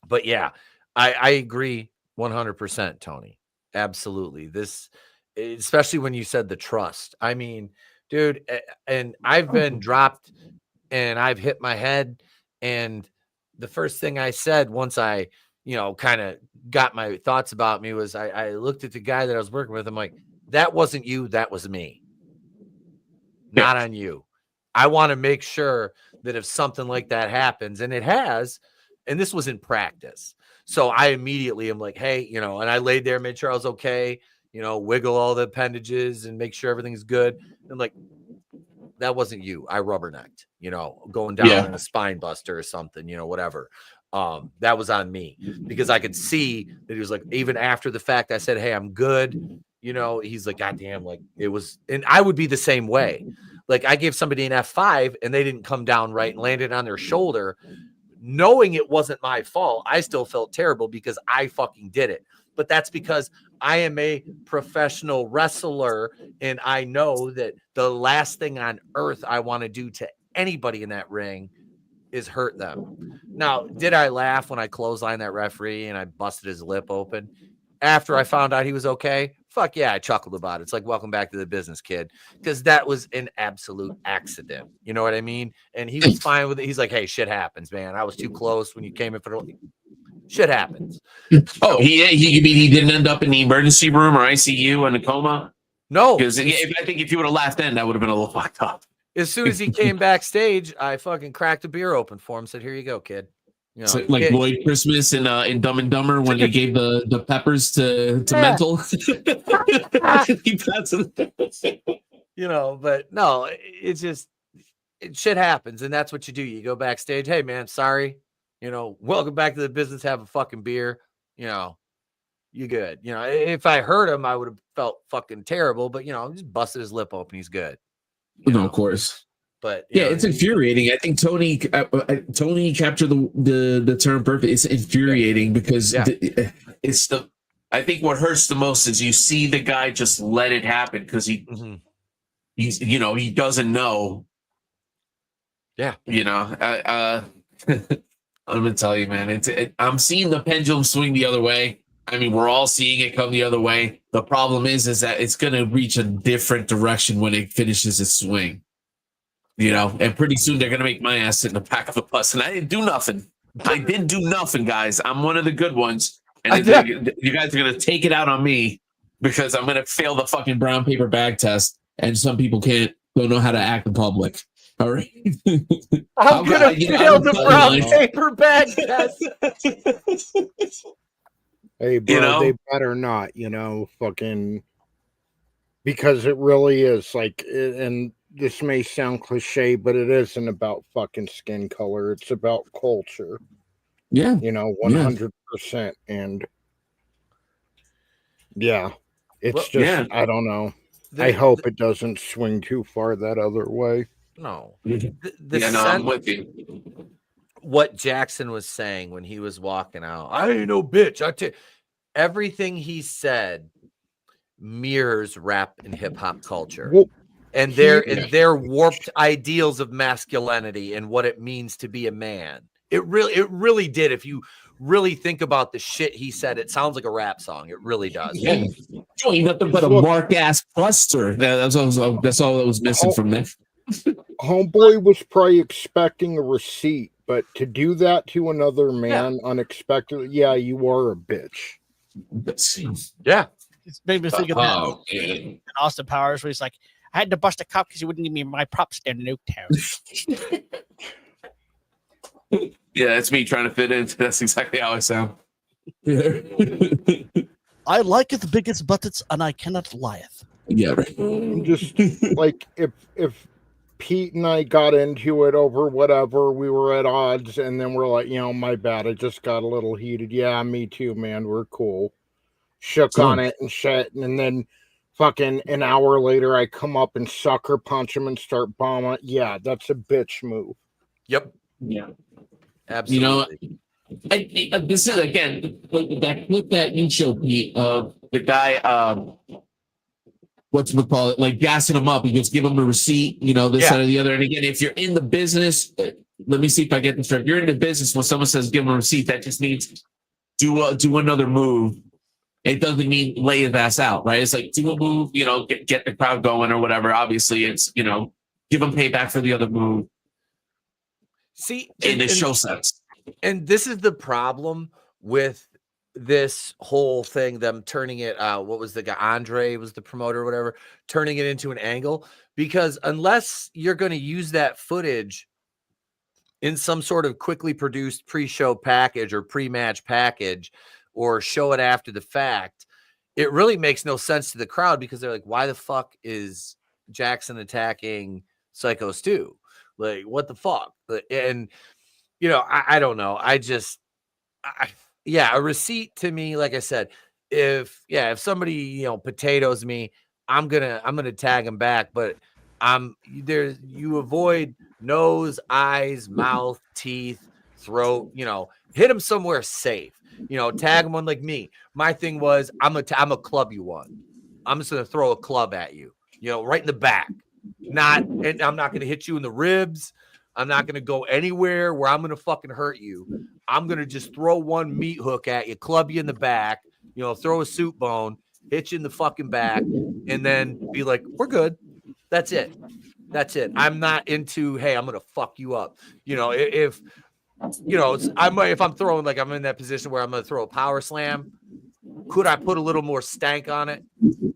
but yeah, I agree 100%, Tony. Absolutely. This, especially when you said the trust. I mean, dude, and I've been dropped and I've hit my head, and the first thing I said once I, kind of got my thoughts about me was I looked at the guy that I was working with. I'm like, that wasn't you. That was me. Not on you. I want to make sure that if something like that happens, and it has, and this was in practice. So I immediately am like, hey, and I laid there, made sure I was okay, wiggle all the appendages and make sure everything's good. And like, that wasn't you. I rubbernecked, going down in a spine buster or something, whatever. That was on me, because I could see that he was like, even after the fact, I said, hey, I'm good. He's like, God damn, like it was, and I would be the same way. Like I gave somebody an F5 and they didn't come down right and landed on their shoulder, knowing it wasn't my fault. I still felt terrible because I fucking did it. But that's because I am a professional wrestler, and I know that the last thing on earth I want to do to anybody in that ring is hurt them. Now, did I laugh when I clotheslined that referee and I busted his lip open after I found out he was okay? Fuck yeah, I chuckled about it. It's like, welcome back to the business, kid, because that was an absolute accident. You know what I mean? And he was fine with it. He's like, hey, shit happens, man. I was too close when you came in for the shit happens. Oh, he didn't end up in the emergency room or ICU in a coma? No. Because I think if you would have laughed then, that would have been a little fucked up. As soon as he came backstage, I fucking cracked a beer open for him, said, here you go, kid. So, like Lloyd Christmas in Dumb and Dumber when he gave the peppers to Mental. But no, it's just, shit happens, and that's what you do. You go backstage, hey man, sorry, welcome back to the business, have a fucking beer, you good. If I hurt him, I would have felt fucking terrible, but just busted his lip open, he's good. No, of course. But it's infuriating. I think Tony captured the term perfect. It's infuriating because I think what hurts the most is you see the guy just let it happen because he doesn't know. Yeah. I'm gonna tell you, man. I'm seeing the pendulum swing the other way. I mean, we're all seeing it come the other way. The problem is that it's gonna reach a different direction when it finishes its swing. And pretty soon they're going to make my ass sit in the back of a bus. And I didn't do nothing. I didn't do nothing, guys. I'm one of the good ones. And you guys are going to take it out on me because I'm going to fail the fucking brown paper bag test. And some people don't know how to act in public. All right. I'm going to fail the brown paper bag test. Hey, bro, they better not, fucking, because it really is like, and this may sound cliche, but it isn't about fucking skin color. It's about culture. Yeah. 100%. And yeah, it's just, I don't know. I hope it doesn't swing too far that other way. No. I'm with you. What Jackson was saying when he was walking out, I ain't no bitch. Everything he said mirrors rap and hip hop culture. Well, and their warped ideals of masculinity and what it means to be a man. It really did. If you really think about the shit he said, it sounds like a rap song. It really does. Yeah. You ain't nothing but a mark ass buster. That's all that was missing from there. Homeboy was probably expecting a receipt, but to do that to another man unexpectedly, you are a bitch. Yeah. It's made me think of that in Austin Powers where he's like, I had to bust a cop because he wouldn't give me my props down in Oaktown. Yeah, that's me trying to fit in. That's exactly how I sound. I like the biggest buttons and I cannot lieth. Yeah, right. Just like if Pete and I got into it over whatever, we were at odds, and then we're like, my bad, I just got a little heated. Yeah, me too, man. We're cool. Shook on it and shit, and then fucking an hour later, I come up and sucker punch him and start bombing. Yeah, that's a bitch move. Yep. Yeah. Absolutely. This is again that clip that you showed me of the guy. Whatchamacallit, like gassing him up. He goes, give him a receipt. This side or the other. And again, if you're in the business, let me see if I get this right. If you're in the business, when someone says give him a receipt, that just means do another move. It doesn't mean lay his ass out, right? It's like do a move, get the crowd going or whatever. Obviously, it's give them payback for the other move. See, in the show sense. And this is the problem with this whole thing, them turning it what was the guy, Andre was the promoter or whatever, turning it into an angle, because unless you're going to use that footage in some sort of quickly produced pre-show package or pre-match package or show it after the fact, it really makes no sense to the crowd, because they're like, why the fuck is Jackson attacking Psycho Stu? Like, what the fuck? And I don't know. A receipt to me, like I said, if somebody, potatoes me, I'm gonna tag him back, but you avoid nose, eyes, mouth, teeth, throat, hit him somewhere safe, tag him one like me. My thing was, I'm gonna club you one. I'm just gonna throw a club at you, right in the back. And I'm not gonna hit you in the ribs. I'm not gonna go anywhere where I'm gonna fucking hurt you. I'm going to just throw one meat hook at you, club you in the back, throw a soup bone, hit you in the fucking back, and then be like, we're good. That's it. I'm not into, hey, I'm going to fuck you up. If I'm throwing, like I'm in that position where I'm going to throw a power slam, could I put a little more stank on it?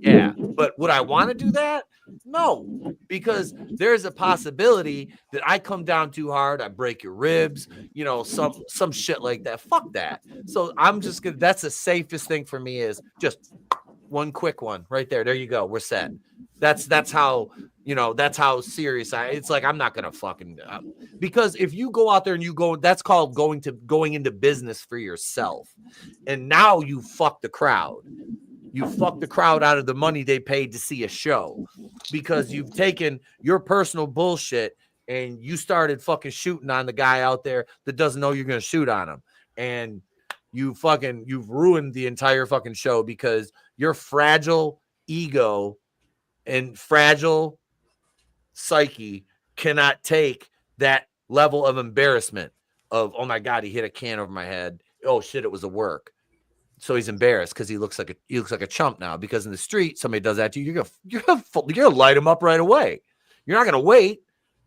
Yeah. But would I want to do that? No, because there's a possibility that I come down too hard, I break your ribs, some shit like that. Fuck that. So I'm just gonna, that's the safest thing for me, is just one quick one right there. There you go. We're set. That's how, that's how serious it's like, I'm not gonna fucking because if you go out there and you go, that's called going into business for yourself. And now you fuck the crowd. You fuck the crowd out of the money they paid to see a show, because you've taken your personal bullshit and you started fucking shooting on the guy out there that doesn't know you're going to shoot on him. And you've ruined the entire fucking show because your fragile ego and fragile psyche cannot take that level of embarrassment of, oh my God, he hit a can over my head. Oh shit, it was a work. So he's embarrassed because he looks like a chump now, because in the street, somebody does that to you, you're gonna light him up right away. You're not gonna wait.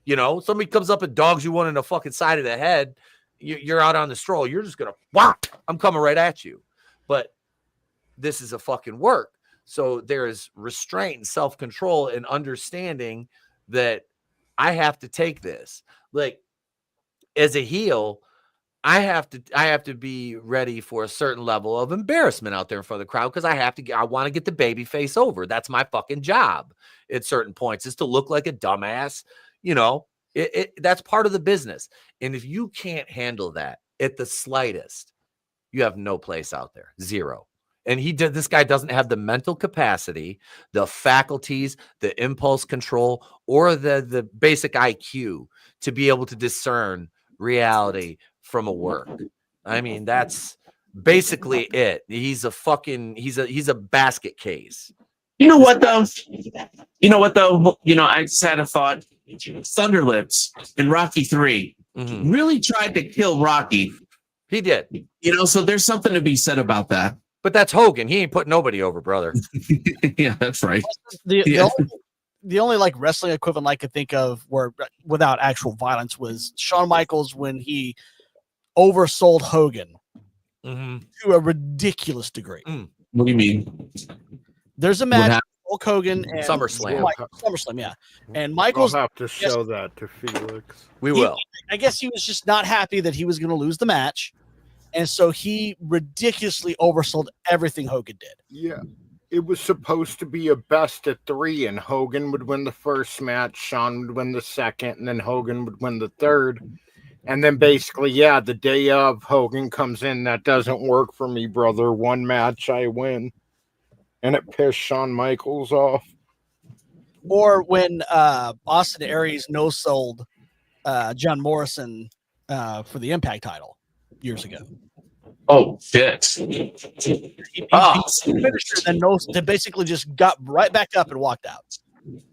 Somebody comes up and dogs you one in the fucking side of the head. You're out on the stroll. You're just gonna whop. I'm coming right at you. But this is a fucking work. So there is restraint and self-control and understanding that I have to take this. Like, as a heel, I have to be ready for a certain level of embarrassment out there in front of the crowd, because I want to get the baby face over. That's my fucking job at certain points, is to look like a dumbass. That's part of the business. And if you can't handle that, at the slightest, you have no place out there. Zero. And this guy doesn't have the mental capacity, the faculties, the impulse control, or the basic IQ to be able to discern reality from a work. I mean, that's basically it. He's a basket case. You know what though? I just had a thought. Thunderlips in Rocky 3 really tried to kill Rocky. He did. So there's something to be said about that. But that's Hogan. He ain't putting nobody over, brother. Yeah, that's right. The only like wrestling equivalent I could think of where without actual violence was Shawn Michaels when he oversold Hogan to a ridiculous degree. What do you mean? There's a match Hulk Hogan and SummerSlam. SummerSlam, yeah. And Michaels will have to show that to Felix. We will. I guess he was just not happy that he was going to lose the match. And so he ridiculously oversold everything Hogan did. Yeah. It was supposed to be a best of 3, and Hogan would win the first match, Shawn would win the second, and then Hogan would win the third. And then basically, the day of, Hogan comes in, that doesn't work for me, brother. One match, I win. And it pissed Shawn Michaels off. Or when Austin Aries no-sold John Morrison for the Impact title years ago. Oh, shit. He finished her, then basically just got right back up and walked out.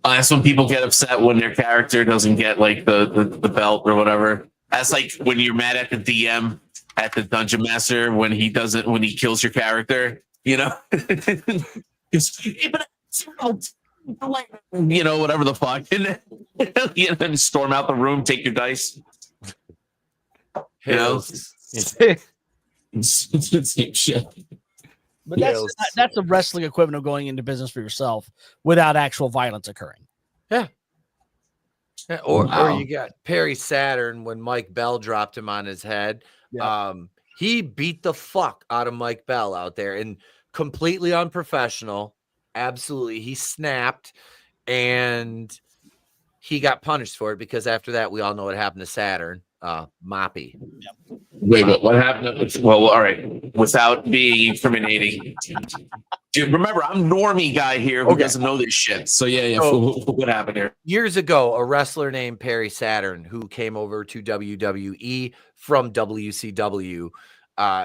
That's when people get upset when their character doesn't get like the belt or whatever. That's like when you're mad at the DM at the Dungeon Master when he kills your character, whatever the fuck. And storm out the room, take your dice. Same shit. But that's a wrestling equivalent of going into business for yourself without actual violence occurring. Yeah. Or you got Perry Saturn when Mike Bell dropped him on his head. Yeah. He beat the fuck out of Mike Bell out there and completely unprofessional. Absolutely. He snapped and he got punished for it because after that, we all know what happened to Saturn. Moppy. Yep. Wait, what happened? Well, all right. Without being incriminating. Dude, remember, I'm normie guy here who doesn't know this shit. So, yeah. So, what happened here? Years ago, a wrestler named Perry Saturn, who came over to WWE from WCW,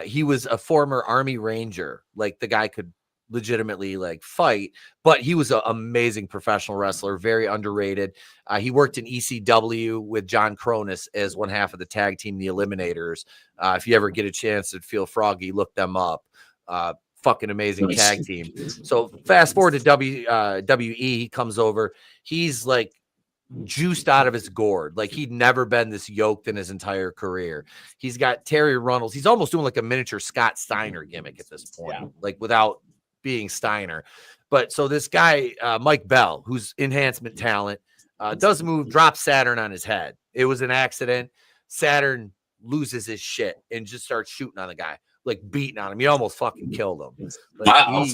he was a former Army Ranger. Like, the guy could legitimately fight, but he was an amazing professional wrestler, very underrated. He worked in ECW with John Cronus as one half of the tag team, the Eliminators. If you ever get a chance to feel froggy, look them up. Fucking amazing tag team. So fast forward to WWE, he comes over. He's like juiced out of his gourd. Like he'd never been this yoked in his entire career. He's got Terry Runnels. He's almost doing like a miniature Scott Steiner gimmick at this point, like without being Steiner. But so this guy, Mike Bell, who's enhancement talent, does move, drops Saturn on his head. It was an accident. Saturn loses his shit and just starts shooting on the guy, like beating on him. He almost fucking killed him. Like, wow. He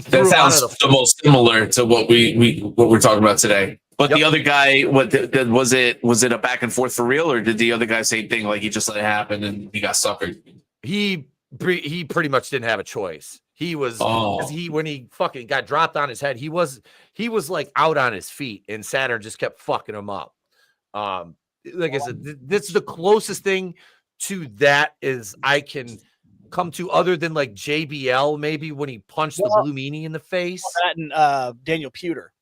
threw that sounds the most similar to what we're talking about today. But the other guy, was it a back and forth for real, or did the other guy same thing? Like he just let it happen and he got suckered. He pretty much didn't have a choice. He was when he fucking got dropped on his head, he was like out on his feet, and Saturn just kept fucking him up. Like I said, this is the closest thing to that is I can come to, other than like JBL, maybe when he punched the Blue Meanie in the face. That and Daniel Pewter.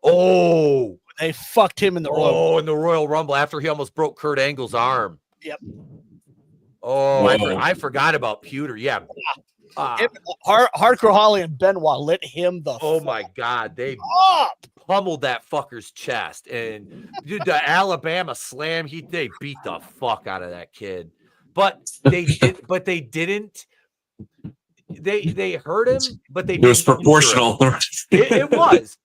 Oh, they fucked him in the in the Royal Rumble after he almost broke Kurt Angle's arm. Yep. Oh, I forgot about Pewter. Yeah. Hardcore Holly and Benoit lit him the my god, they pummeled that fucker's chest, and dude, the Alabama slam, they beat the fuck out of that kid, but they didn't hurt him, but it was proportional. It was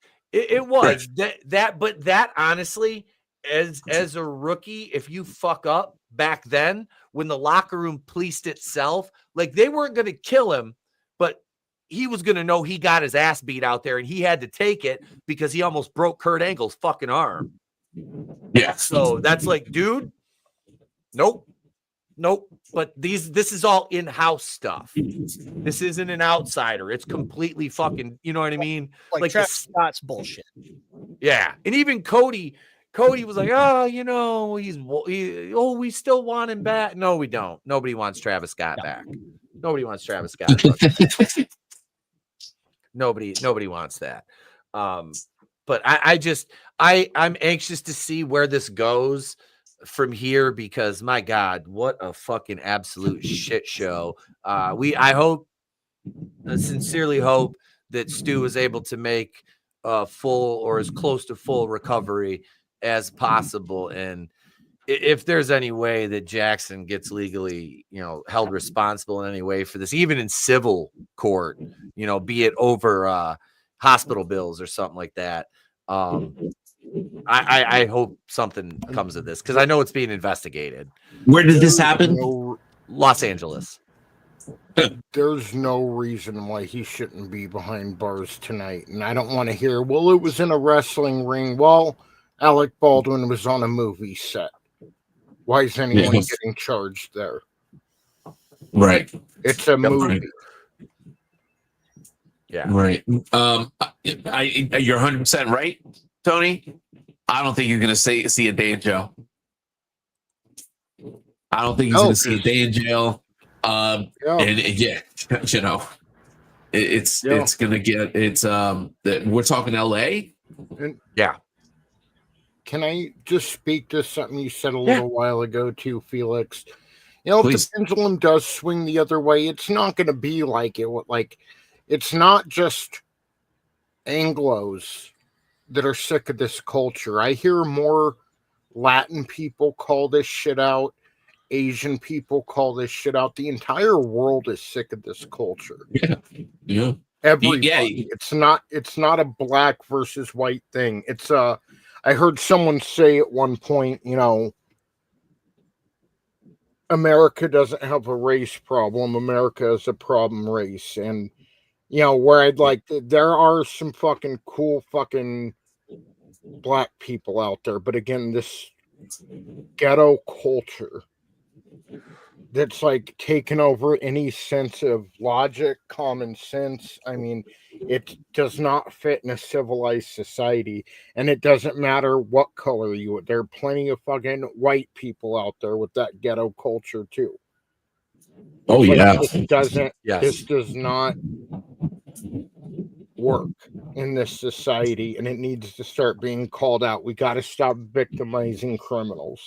but that honestly, as a rookie, if you fuck up back then, when the locker room policed itself, like they weren't going to kill him, but he was going to know he got his ass beat out there and he had to take it because he almost broke Kurt Angle's fucking arm. Yeah. So that's like, dude, nope. Nope. But this is all in-house stuff. This isn't an outsider. It's completely fucking, you know what I mean? Like Travis Scott's bullshit. Yeah. And even Cody was like, oh, you know, we still want him back. No, we don't. Nobody wants Travis Scott back. Nobody wants Travis Scott back. Nobody wants that. But I'm anxious to see where this goes from here, because my God, what a fucking absolute shit show. I sincerely hope that Stu is able to make a full or as close to full recovery as possible. And if there's any way that Jackson gets legally, held responsible in any way for this, even in civil court, be it over hospital bills or something like that. I hope something comes of this, because I know it's being investigated. Where did this happen? Los Angeles. There's no reason why he shouldn't be behind bars tonight. And I don't want to hear, well, it was in a wrestling ring. Well, Alec Baldwin was on a movie set. Why is anyone getting charged there? Right. It's a movie. Yeah. Right. You're 100% right, Tony. I don't think you're going to see a day in jail. I don't think he's going to see a day in jail. And it's going to get we're talking LA. Yeah. Can I just speak to something you said a little while ago too, Felix? If the pendulum does swing the other way, it's not going to be like it. It's not just Anglos that are sick of this culture. I hear more Latin people call this shit out. Asian people call this shit out. The entire world is sick of this culture. Yeah. Everybody. Yeah. It's not a black versus white thing. It's I heard someone say at one point, America doesn't have a race problem. America is a problem race. And where I'd like there are some fucking cool fucking black people out there, but again, this ghetto culture that's like taken over any sense of logic, common sense. I mean, it does not fit in a civilized society, and it doesn't matter what color you are. There are plenty of fucking white people out there with that ghetto culture too. Oh, yeah. This does not work in this society, and it needs to start being called out. We got to stop victimizing criminals.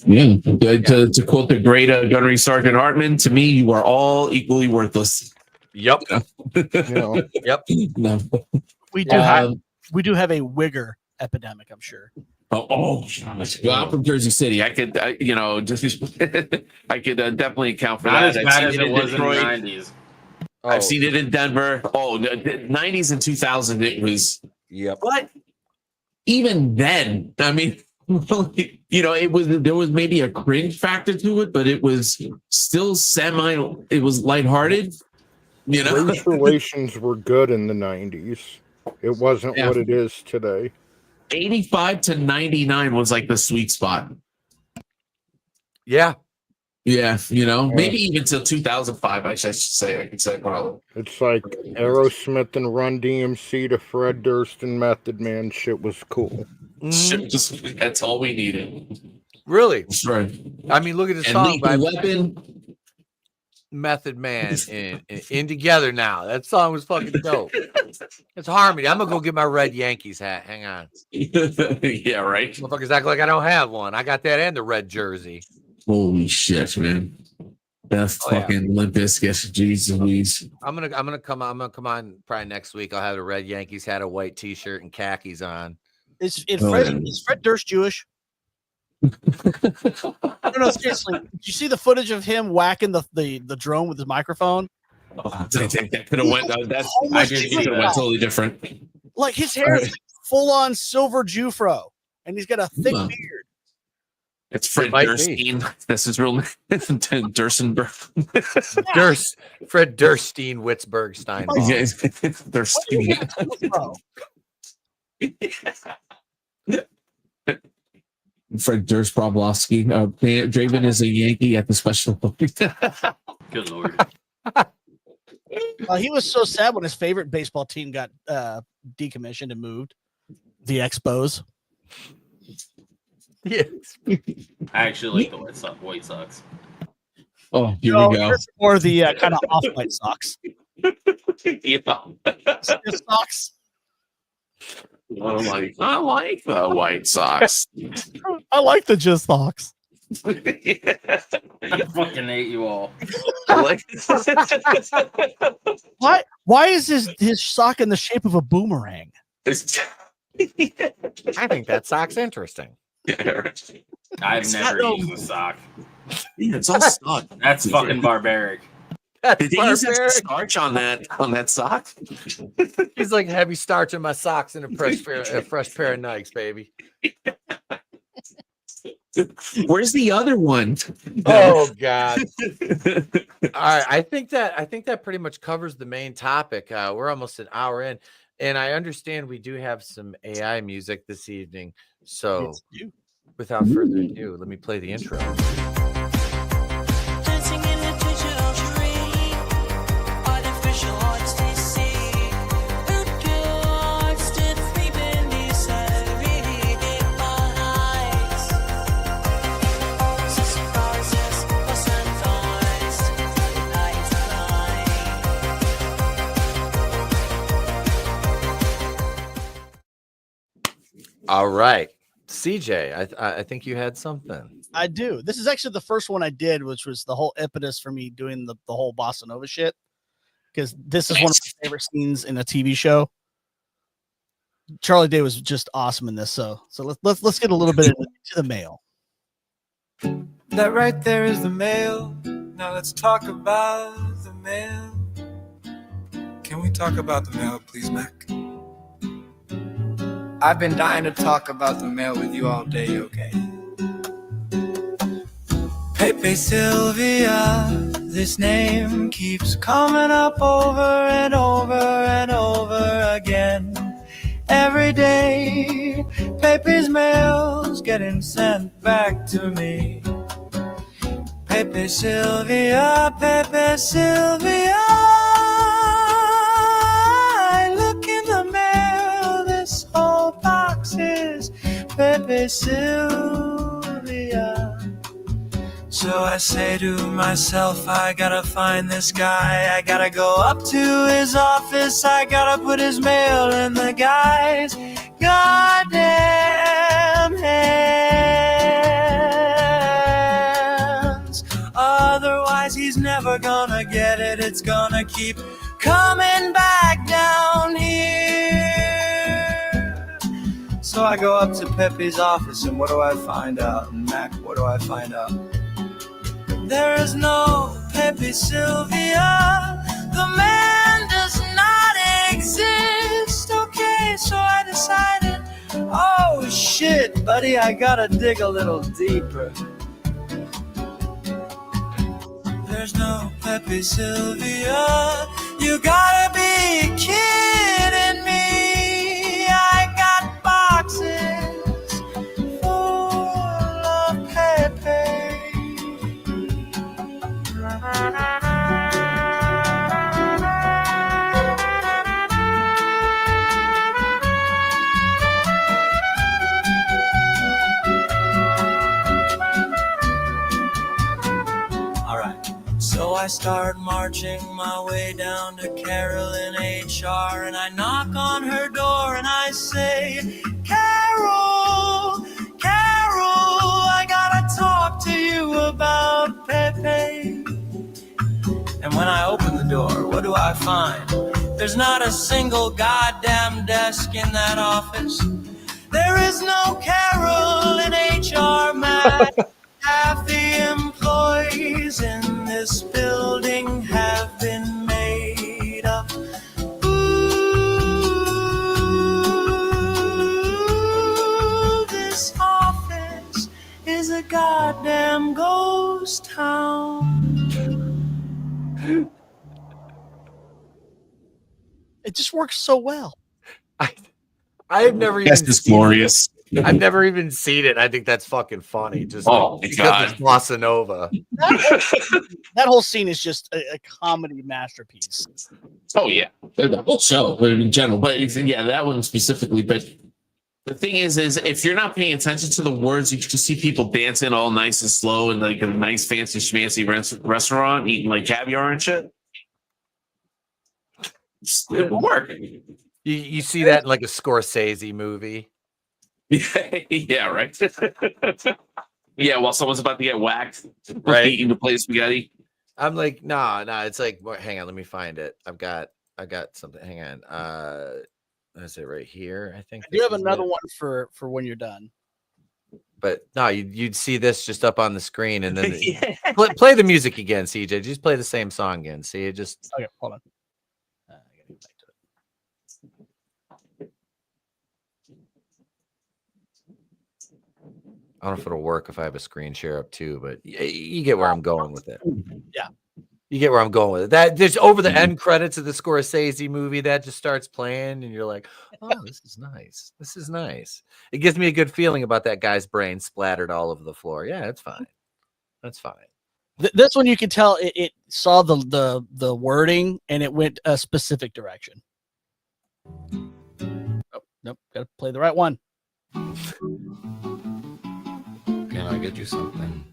Yeah. To quote the great Gunnery Sergeant Hartman, to me, you are all equally worthless. Yep. Yep. No. We do have a wigger epidemic, I'm sure. Well, I'm from Jersey City. I could, I could definitely account for Not that. as bad as it was in the 90s. I've seen it in Denver. Oh, the 90s and 2000, it was. Yep. But even then, I mean, there was maybe a cringe factor to it, but it was still it was lighthearted. Race relations were good in the 90s. It wasn't what it is today. 85 to 99 was like the sweet spot. Yeah. Yeah, maybe even till 2005, I should say. I could say probably. It's like Aerosmith and Run DMC to Fred Durst and Method Man. Shit was cool. That's all we needed. Really? That's right. I mean, look at the song by Method Man and In Together Now. That song was fucking dope. It's harmony. I'm gonna go get my red Yankees hat. Hang on. Yeah, right. Motherfuckers act like I don't have one. I got that and the red jersey. Holy shit, man! That's fucking Limp Bizkit. Jesus Louise. I'm gonna come on probably next week. I'll have a red Yankees hat, a white T-shirt, and khakis on. Is Fred Durst Jewish? I don't know. Seriously, did you see the footage of him whacking the drone with his microphone? Oh, that could have went. I think it could have went totally different. Like his hair is like full on silver Jufro, and he's got a thick beard. It's Fred Durstein. This is real. Durstenberg. Fred Durstein, Witzberg, Steinbach. Fred Durst Broblovsky. Draven is a Yankee at the Special Olympics. Good lord. He was so sad when his favorite baseball team got decommissioned and moved. The Expos. Yes. I actually like the White Sox. Oh, here we go. Or the kind of off-white Sox. Sox. I like the White Sox. I like the Just Sox. I fucking hate you all. Why is his sock in the shape of a boomerang? I think that sock's interesting. I've never used a sock. Yeah, it's all stuck. That's fucking barbaric. Did he use extra starch on that sock? He's like heavy starch in my socks and a fresh pair of Nikes, baby. Where's the other one? Oh God! All right, I think that pretty much covers the main topic. We're almost an hour in, and I understand we do have some AI music this evening. So, without further ado, let me play the intro. All right, CJ, I think you had something. I do. This is actually the first one I did, which was the whole impetus for me doing the whole Bossa Nova shit. Because this is one of my favorite scenes in a TV show. Charlie Day was just awesome in this. So let's get a little bit into the mail. That right there is the mail. Now let's talk about the mail. Can we talk about the mail, please, Mac? I've been dying to talk about the mail with you all day, okay? Pepe Sylvia, this name keeps coming up over and over and over again. Every day, Pepe's mail's getting sent back to me. Pepe Sylvia, Pepe Sylvia. I look in the mail, this whole box is Pepe Sylvia. So I say to myself, I gotta find this guy. I gotta go up to his office. I gotta put his mail in the guy's goddamn hands. Otherwise he's never gonna get it. It's gonna keep coming back down here. So I go up to Pepe's office, and what do I find out? And Mac, what do I find out? There is no Pepe Sylvia. The man does not exist. Okay, so I decided, oh shit, buddy, I gotta dig a little deeper. There's no Pepe Sylvia. You gotta be kidding me. I got boxes full of Pepe. So I start marching my way down to Carol in HR, and I knock on her door and I say, Carol, Carol, I gotta talk to you about Pepe. And when I open the door, what do I find? There's not a single goddamn desk in that office. There is no Carol in HR, Matt. Half the employees in this building have been made up. Ooh, this office is a goddamn ghost town. It just works so well. I've never even Yes, it's glorious. I've never even seen it. I think that's fucking funny. Just because it's bossa nova. That whole scene is just a comedy masterpiece. Oh yeah, the whole show, but in general. But yeah, that one specifically. But the thing is if you're not paying attention to the words, you just see people dancing all nice and slow in like a nice fancy schmancy restaurant, eating like caviar and shit. It will work. You see that in like a Scorsese movie. Yeah, right. Yeah, while someone's about to get whacked, right, eating the plate of spaghetti. I'm like, nah. It's like, hang on, let me find it. I've got something. Hang on. That's it right here. I think you have another one for when you're done. But no, you'd see this just up on the screen, and then play the music again, CJ. Just play the same song again. See, it just okay. Hold on. I don't know if it'll work if I have a screen share up too, but you get where I'm going with it. Yeah. You get where I'm going with it. That there's over the end credits of the Scorsese movie that just starts playing, and you're like, "Oh, this is nice. This is nice." It gives me a good feeling about that guy's brain splattered all over the floor. Yeah, it's fine. That's fine. This one you can tell it saw the wording and it went a specific direction. Oh, nope, gotta play the right one. Can I get you something?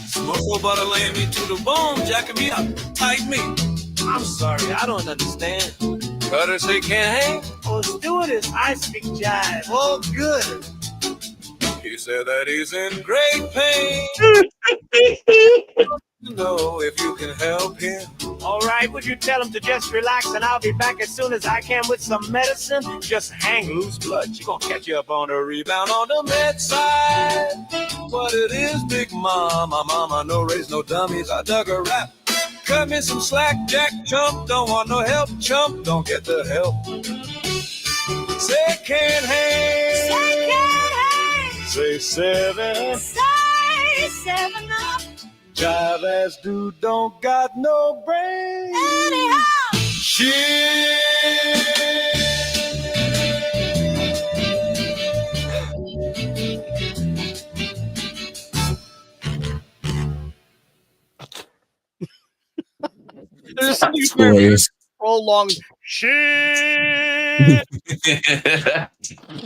Smoke butter laying me to the bone, jacking me up, tight me. I'm sorry, I don't understand. Cutter say can't hang? Oh, stewardess, I speak jive. Oh, good. He said that he's in great pain. Know if you can help him. All right, would you tell him to just relax and I'll be back as soon as I can with some medicine? Just hang loose blood. She gonna catch you up on the rebound on the med side. What it is, Big Mama, Mama, no raise no dummies. I dug a rap. Cut me some slack, Jack chump. Don't want no help, chump. Don't get the help. Say can't hang. Say can't hang. Say 7. Say 7 up. Jive ass dude don't got no brain. Anyhow. Shit. There's something very prolonged shit.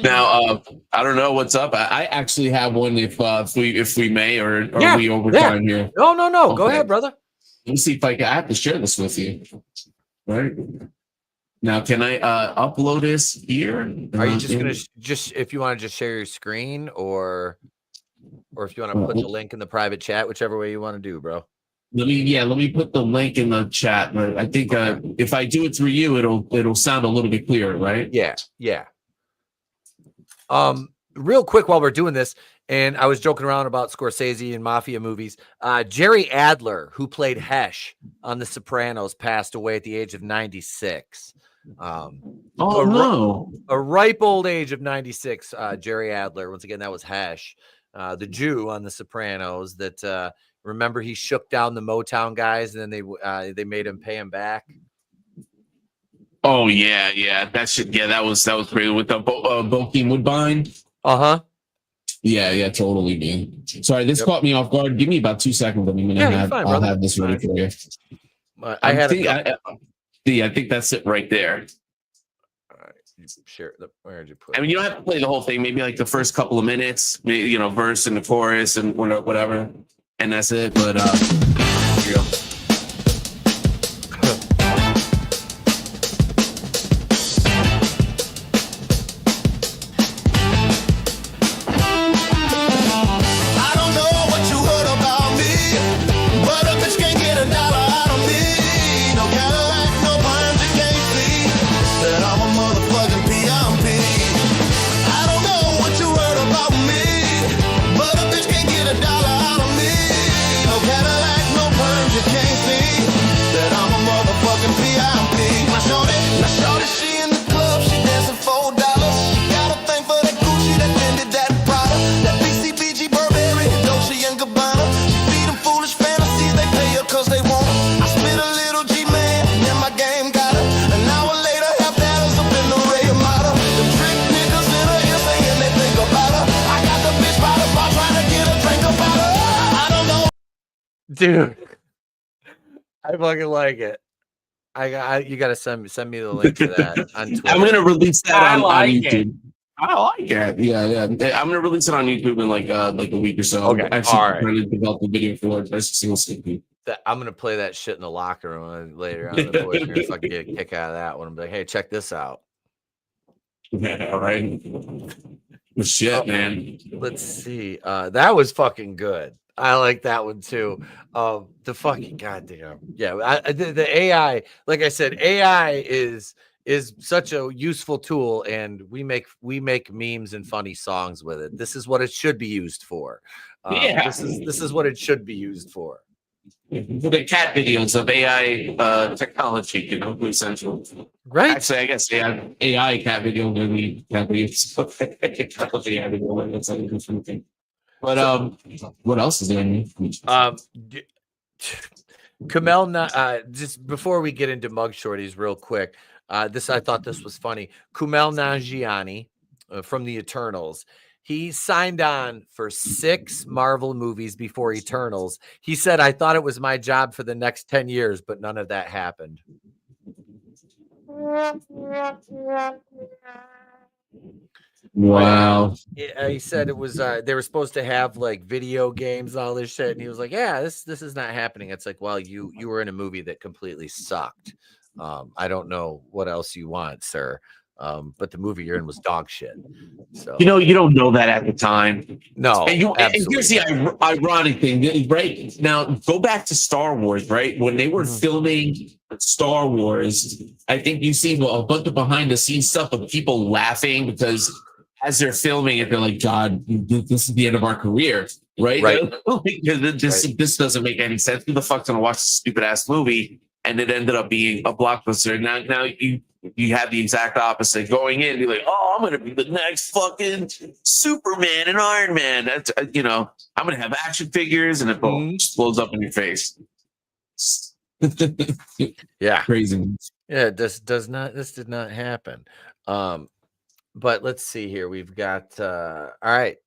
Now, I don't know what's up. I actually have one if we may, or are we over time here? No. Okay. Go ahead, brother. Let me see if I have to share this with you. Right now, can I upload this here? Are you just gonna if you want to just share your screen, or if you want to put the link in the private chat, whichever way you want to do, bro. Let me put the link in the chat. But I think if I do it through you, it'll sound a little bit clearer, right? Yeah. Real quick while we're doing this, and I was joking around about Scorsese and mafia movies. Jerry Adler, who played Hesh on The Sopranos, passed away at the age of 96. A ripe old age of 96. Jerry Adler. Once again, that was Hesh, the Jew on The Sopranos. That remember he shook down the Motown guys, and then they made him pay him back. Oh yeah, that should that was pretty with the Bokeem Woodbine. Yeah, totally, man. Sorry, this caught me off guard. Give me about 2 seconds. I'll have this ready for you. I think that's it right there. All right, share the. Where did you put? I mean, you don't have to play the whole thing. Maybe like the first couple of minutes, verse and the chorus and whatever, and that's it. But here you go. Dude, I fucking like it. You gotta send me the link to that on Twitter. I'm gonna release that on YouTube. It. I like it. Yeah. I'm gonna release it on YouTube in like a week or so. Okay, I'm actually all right. trying to develop the video for it. That's a single sneak. I'm gonna play that shit in the locker room later on. The boys are gonna fucking get a kick out of that one. I'm like, hey, check this out. Yeah, all right. Well, shit, man. Let's see. That was fucking good. I like that one too. The fucking goddamn the AI. Like I said, AI is such a useful tool, and we make memes and funny songs with it. This is what it should be used for. This is what it should be used for. The cat videos of AI technology, essential. Right. Actually, I guess AI cat video maybe cat videos. Technology AI video. That's a different thing. But what else is there? Kumail, just before we get into Mug Shawtys real quick, I thought this was funny. Kumail Nanjiani from the Eternals. He signed on for 6 Marvel movies before Eternals. He said, I thought it was my job for the next 10 years, but none of that happened. Wow. He said it was they were supposed to have like video games, all this shit, and he was like, yeah, this is not happening. It's like, well, you were in a movie that completely sucked. I don't know what else you want, sir. But the movie you're in was dog shit. So you don't know that at the time. No, and here's the ironic thing, right? Now go back to Star Wars, right? When they were filming Star Wars, I think you see a bunch of behind the scenes stuff of people laughing because as they're filming it, they're like, God, this is the end of our career, right? Right. This doesn't make any sense. Who the fuck's gonna watch this stupid ass movie? And it ended up being a blockbuster. Now you have the exact opposite going in. You're like, oh, I'm gonna be the next fucking Superman and Iron Man. That's I'm gonna have action figures, and it blows up in your face. Yeah, crazy. Yeah, this did not happen. But let's see here. We've got all right.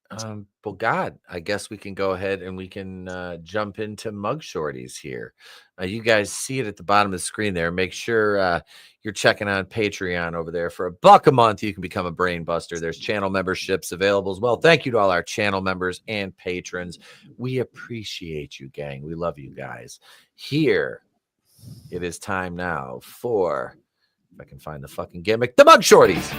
Well, God, I guess we can go ahead and we can jump into Mug Shawtys here. You guys see it at the bottom of the screen there. Make sure you're checking on Patreon over there. For $1 a month, you can become a brain buster. There's channel memberships available as well. Thank you to all our channel members and patrons. We appreciate you, gang. We love you guys. Here, it is time now for, if I can find the fucking gimmick, the Mug Shawtys.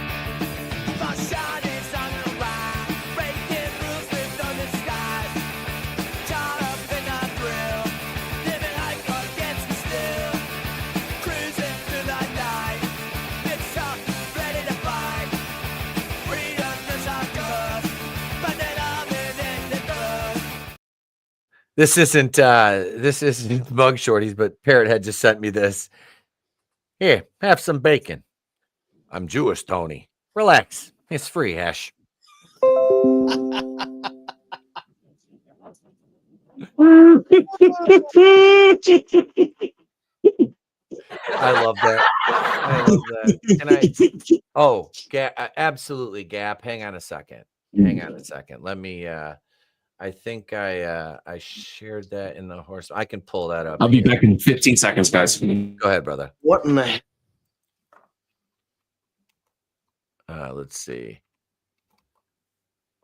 This isn't Mug Shawtys, but Parrot Head just sent me this. Here, have some bacon. I'm Jewish, Tony. Relax. It's free, Ash. I love that. Absolutely, Gap. Hang on a second. Let me I think I shared that in the horse. I can pull that up. I'll be back in 15 seconds, guys. Go ahead, brother. What in the? Let's see.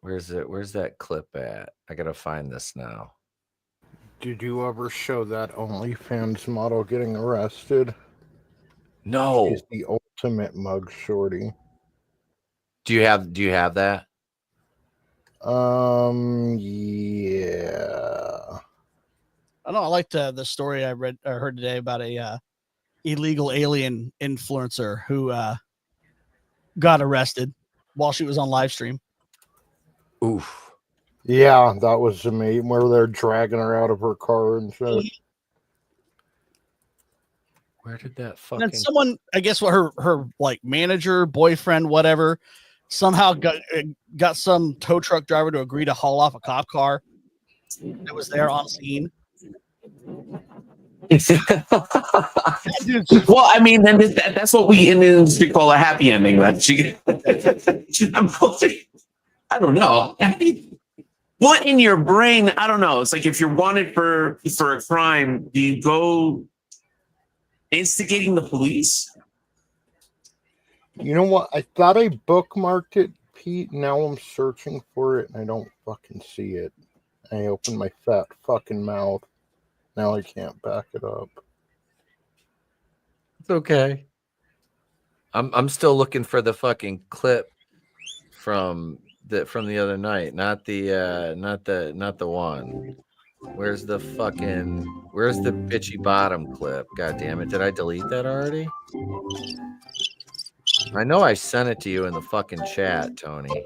Where's that clip at? I gotta find this now. Did you ever show that OnlyFans model getting arrested? No. She's the ultimate Mug Shawty. Do you have that? Yeah. I know. I liked the story I heard today about a illegal alien influencer who got arrested while she was on live stream. Oof. Yeah, that was amazing. Where they're dragging her out of her car and shit. Where did that fucking? And someone, I guess, what her like manager, boyfriend, whatever, somehow got some tow truck driver to agree to haul off a cop car that was there on scene. Well, I mean, then that's what we in the industry call a happy ending. That she, I don't know. what in your brain? I don't know. It's like if you're wanted for a crime, do you go instigating the police? You know what? I thought I bookmarked it, Pete. Now I'm searching for it and I don't fucking see it. I opened my fat fucking mouth. Now I can't back it up. It's okay. I'm still looking for the fucking clip from the other night, not the one. Where's the bitchy bottom clip? God damn it. Did I delete that already? I know I sent it to you in the fucking chat, Tony.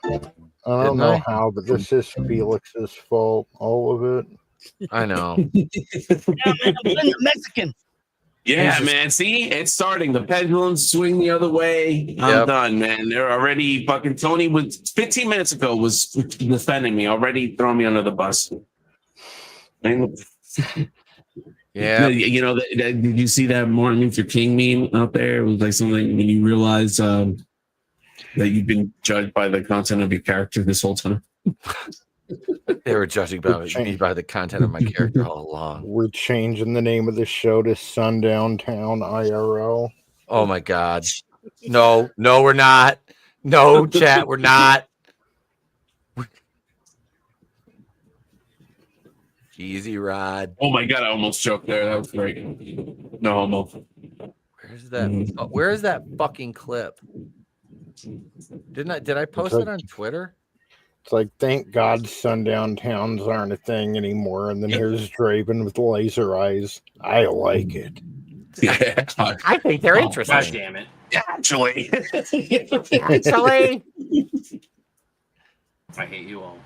I don't Didn't know I? how, but this is Felix's fault. All of it. I know. Mexican. Yeah, man. See, it's starting. The pendulums swing the other way. I'm done, man. They're already fucking. Tony was 15 minutes ago was defending me, already throwing me under the bus. Yeah. You know, did you see that Martin Luther King meme out there? It was like something when you realize that you've been judged by the content of your character this whole time. They were judging me by the content of my character all along. We're changing the name of the show to Sundown Town IRL. Oh my God. No, we're not. No, chat, we're not. Easy Rod. Oh my God, I almost choked there. That was great. No homo. Where's that? Where is that fucking clip? Did I post it on Twitter? It's like, thank God sundown towns aren't a thing anymore. And then here's Draven with laser eyes. I like it. Yeah. I think they're interesting. God damn it. Actually. Actually. I hate you all.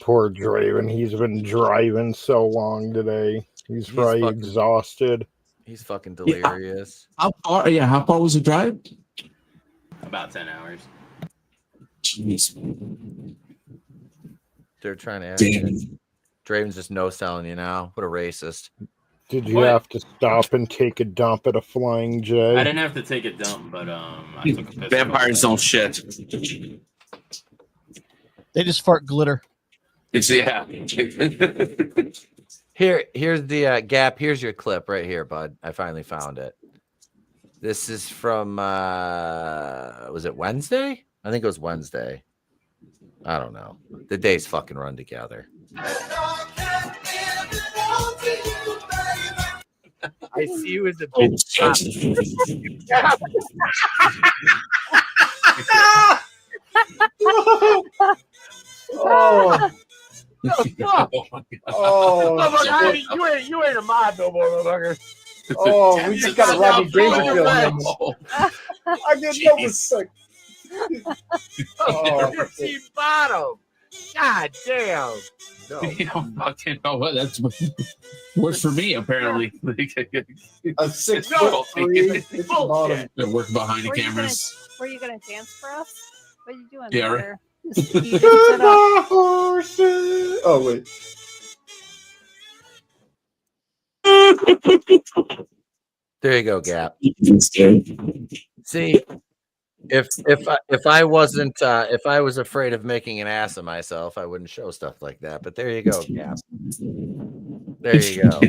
Poor Draven. He's been driving so long today. He's probably exhausted. He's fucking delirious. How far was the drive? About 10 hours. Jeez. They're trying to ask you. Draven's just no selling you now. What a racist. Did you have to stop and take a dump at a Flying J? I didn't have to take a dump, but I took a piss. Vampires don't shit. They just fart glitter. Here's the Gap. Here's your clip right here, bud. I finally found it. This is from was it Wednesday? I think it was Wednesday. I don't know. The days fucking run together. I see you as a bitch. Oh. Oh, you ain't a mod no more, motherfucker. Oh, we just got a Rodney Dangerfield. I didn't know it was sick. Oh, bottom. God damn. No. You don't fucking know what that's works for me, apparently. A 6 foot three. Work behind the cameras. Were you gonna dance for us? What are you doing? Yeah, There? Oh wait. There you go, Gap. See, if I wasn't if I was afraid of making an ass of myself, I wouldn't show stuff like that. But there you go, Gap. There you go.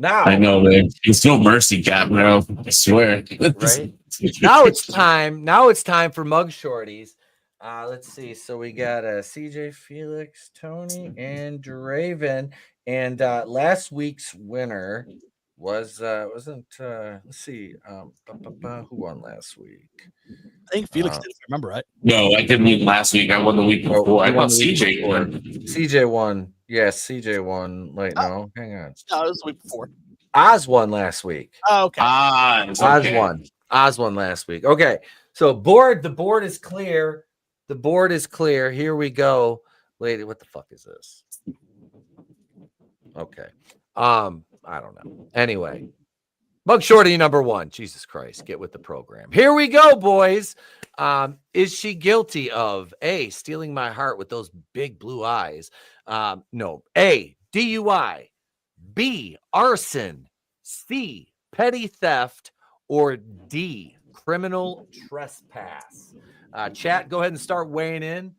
Now I know, man. It's no mercy, Gap, bro. I swear. Right? Now it's time. Now it's time for Mug Shawtys. Let's see. So we got CJ, Felix, Tony, and Draven. And last week's winner was wasn't let's see who won last week? I think Felix did, if I remember right. No, I didn't win last week. I won the week before. I thought CJ won. CJ won. Yes, CJ won. Wait, no, hang on. No, it was the week before. Oz won last week. Oh, okay. Oz won. Oz won last week. Okay, so the board is clear. The board is clear. Here we go. Lady, what the fuck is this? Okay. I don't know. Anyway, Mug Shawty number 1. Jesus Christ, get with the program. Here we go, boys. Is she guilty of A, stealing my heart with those big blue eyes? No. A, DUI. B, arson. C, petty theft. Or D, criminal trespass. Chat, go ahead and start weighing in.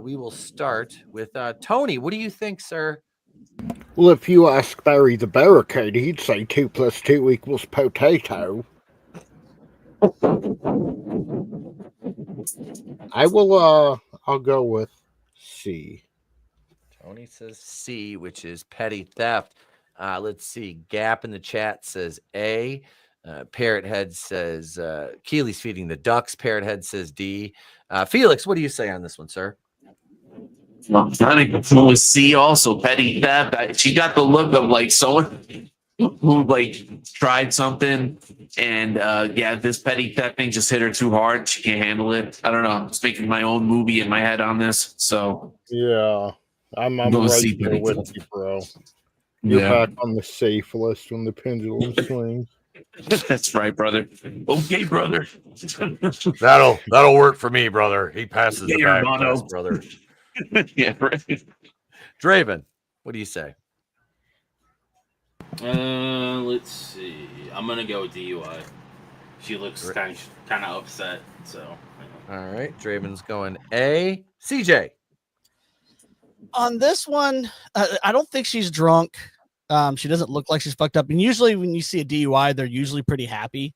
We will start with Tony. What do you think, sir? Well, if you ask Barry the Barricade, he'd say 2 + 2 = potato. I'll go with C. Tony says C, which is petty theft. Let's see. Gap in the chat says A. Parrot Head says Keely's feeding the ducks. Parrot Head says D. Felix, what do you say on this one, sir? I think it was C also, petty theft. She got the look of like someone who like tried something and this petty theft thing just hit her too hard. She can't handle it. I don't know. I'm just making my own movie in my head on this. So yeah, I'm right there with you, bro. You're back on the safe list when the pendulum swings. That's right, brother. Okay, brother. That'll work for me, brother. He passes the back mono. test, brother. Yeah, right. Draven, what do you say? Let's see. I'm gonna go with DUI. She looks kind of upset. So. All right, Draven's going A. CJ. On this one, I don't think she's drunk. She doesn't look like she's fucked up. And usually when you see a DUI, they're usually pretty happy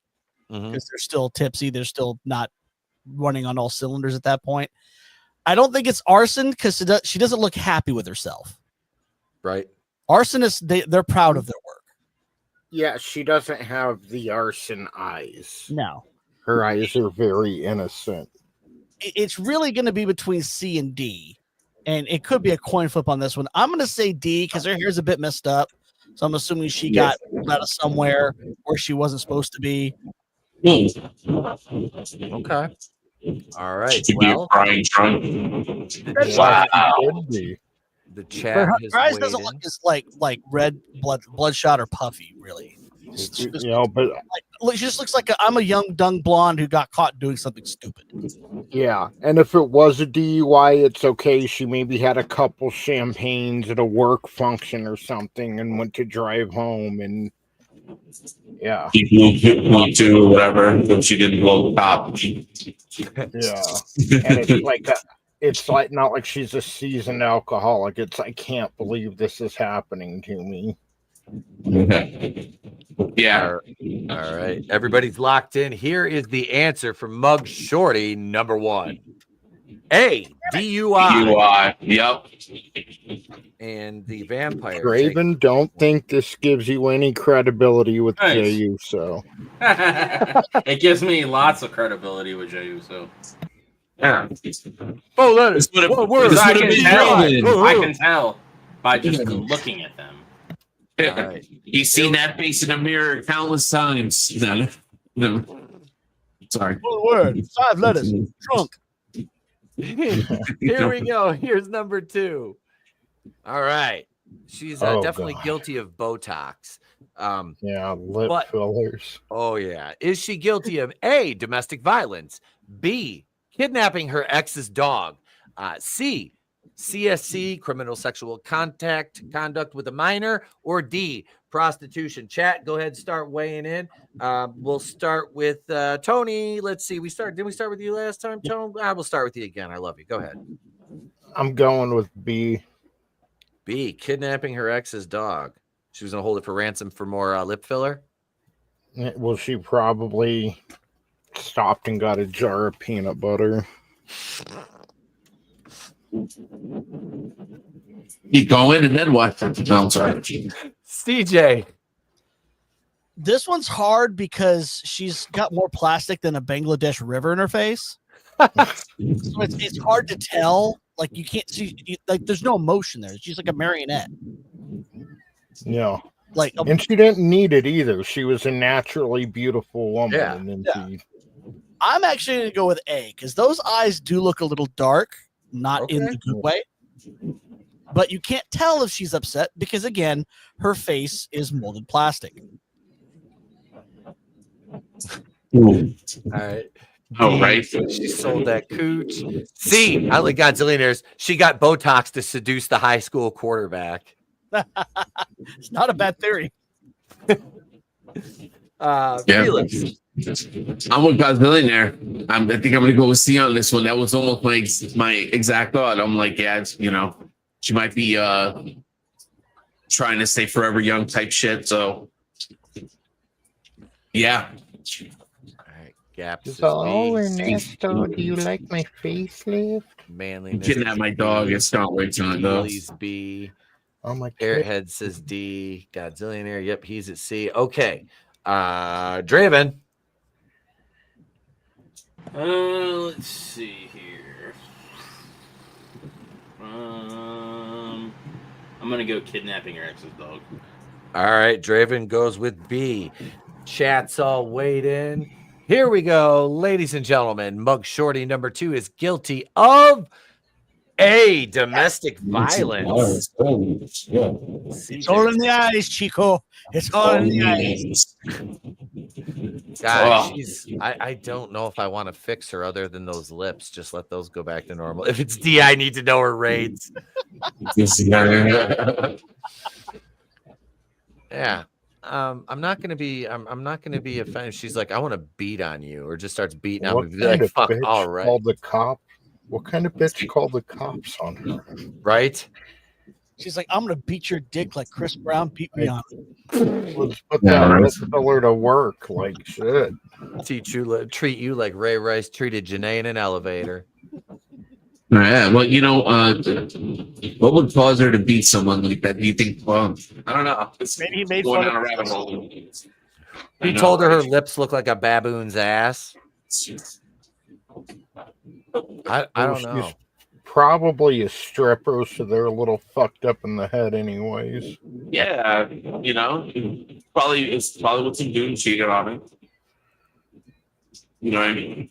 because they're still tipsy. They're still not running on all cylinders at that point. I don't think it's arson because she doesn't look happy with herself. Right. Arsonists, they're proud of their work. Yeah, she doesn't have the arson eyes. No. Her eyes are very innocent. It's really going to be between C and D. And it could be a coin flip on this one. I'm going to say D because her hair's a bit messed up. So I'm assuming she got out of somewhere where she wasn't supposed to be. Okay. All right. Well, wow. The chat her has eyes weighed doesn't in. look as like red bloodshot or puffy, really. But she just looks like I'm a young dung blonde who got caught doing something stupid. Yeah, and if it was a DUI, it's okay. She maybe had a couple champagnes at a work function or something and went to drive home, and yeah, She blew to whatever, so she didn't blow the top. Yeah, and it's like not like she's a seasoned alcoholic. It's I can't believe this is happening to me. Yeah. All right. Everybody's locked in. Here is the answer from Mug Shorty, number 1. A. DUI. Yep. And the vampire. Draven, don't think this gives you any credibility with Jey Uso. It gives me lots of credibility with Jey Uso. Yeah. Oh, that is I can tell by just looking at them. Right. He's seen that face in the mirror countless times. No. Sorry. One word, 5 letters, drunk. Here we go. Here's number 2. All right. She's definitely guilty of Botox. Lip fillers. Oh, yeah. Is she guilty of A, domestic violence, B, kidnapping her ex's dog, C, CSC, criminal sexual conduct with a minor, or D, prostitution? Chat, go ahead and start weighing in. We'll start with Tony. Let's see. Did we start with you last time, Tony? We'll start with you again. I love you. Go ahead. I'm going with B. B, kidnapping her ex's dog. She was going to hold it for ransom for more lip filler? Well, she probably stopped and got a jar of peanut butter. Keep going, and then what? No, I'm sorry. CJ. This one's hard because she's got more plastic than a Bangladesh river in her face. So it's hard to tell. Like you can't see, like there's no emotion there. She's like a marionette. Yeah. Like, and she didn't need it either. She was a naturally beautiful woman. Yeah. And then I'm actually going to go with A because those eyes do look a little dark, not in the good way. But you can't tell if she's upset because, again, her face is molded plastic. All right. Oh, right. She sold that cooch. C, I like Godzillionaires. She got Botox to seduce the high school quarterback. It's not a bad theory. Felix. I'm with Godzillionaire. I think I'm gonna go with C on this one. That was almost my exact thought. I'm like, yeah, it's, you know, she might be trying to stay forever young type shit. So yeah. All right, Gaps. So, Ernesto, do you like my facelift? Manliness. Kidnap my dog. It's not right time though. Keely's B. Oh my Airhead says D. Godzillionaire. Yep, he's at C. Okay. Draven. Let's see here. I'm gonna go kidnapping your ex's dog. All right, Draven goes with B. Chat's all weighed in. Here we go, ladies and gentlemen. Mug Shorty number 2 is guilty of A, domestic violence. It's all in the eyes, Chico. It's all in the eyes. God, I don't know if I want to fix her other than those lips. Just let those go back to normal. If it's D, I need to know her raids. Yeah. I'm not gonna be offended. She's like, I want to beat on you, or just starts beating on me. Be like, fuck, all right. Called the cop. What kind of bitch called the cops on her? Right? She's like, I'm gonna beat your dick like Chris Brown beat me on. Let's put that filler to work like shit. Treat you like Ray Rice treated Janae in an elevator. Yeah, well, you know, what would cause her to beat someone like that? Do you think? Well, I don't know. Maybe he made going fun down a of rabbit hole. He told her lips look like a baboon's ass. I don't know. She's probably a stripper, so they're a little fucked up in the head, anyways. Yeah, you know, it's probably with some dude cheated on it. You know what I mean?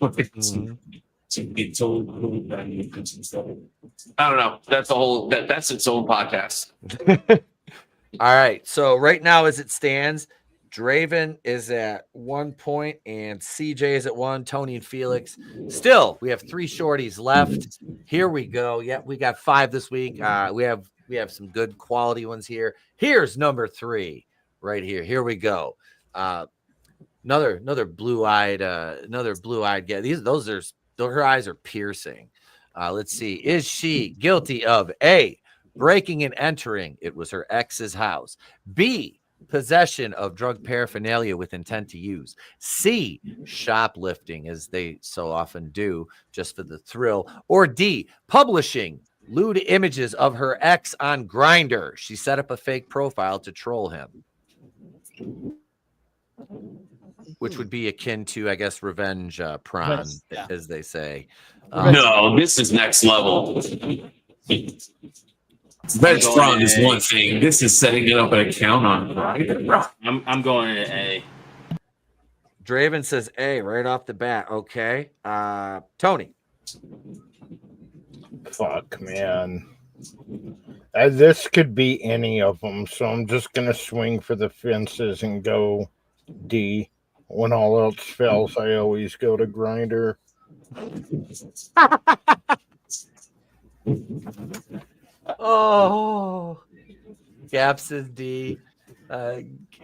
To be told that I don't know. That's a whole that's its own podcast. All right. So right now, as it stands, Draven is at 1 point and CJ is at 1. Tony and Felix. Still, we have 3 shorties left. Here we go. Yep, we got 5 this week. We have some good quality ones here. Here's number 3 right here. Here we go. Another blue-eyed guy. Her eyes are piercing. Let's see. Is she guilty of A, breaking and entering? It was her ex's house. B, possession of drug paraphernalia with intent to use. C, shoplifting, as they so often do, just for the thrill. Or D, publishing lewd images of her ex on Grindr. She set up a fake profile to troll him, which would be akin to, I guess, revenge prawn, as they say. No, this is next level. Revenge prawn is one thing. This is setting it up an account on Grindr. I'm going to A. Draven says A right off the bat. Okay. Tony. Fuck, man. This could be any of them, so I'm just going to swing for the fences and go D. When all else fails, I always go to Grindr. Oh, Gap says D.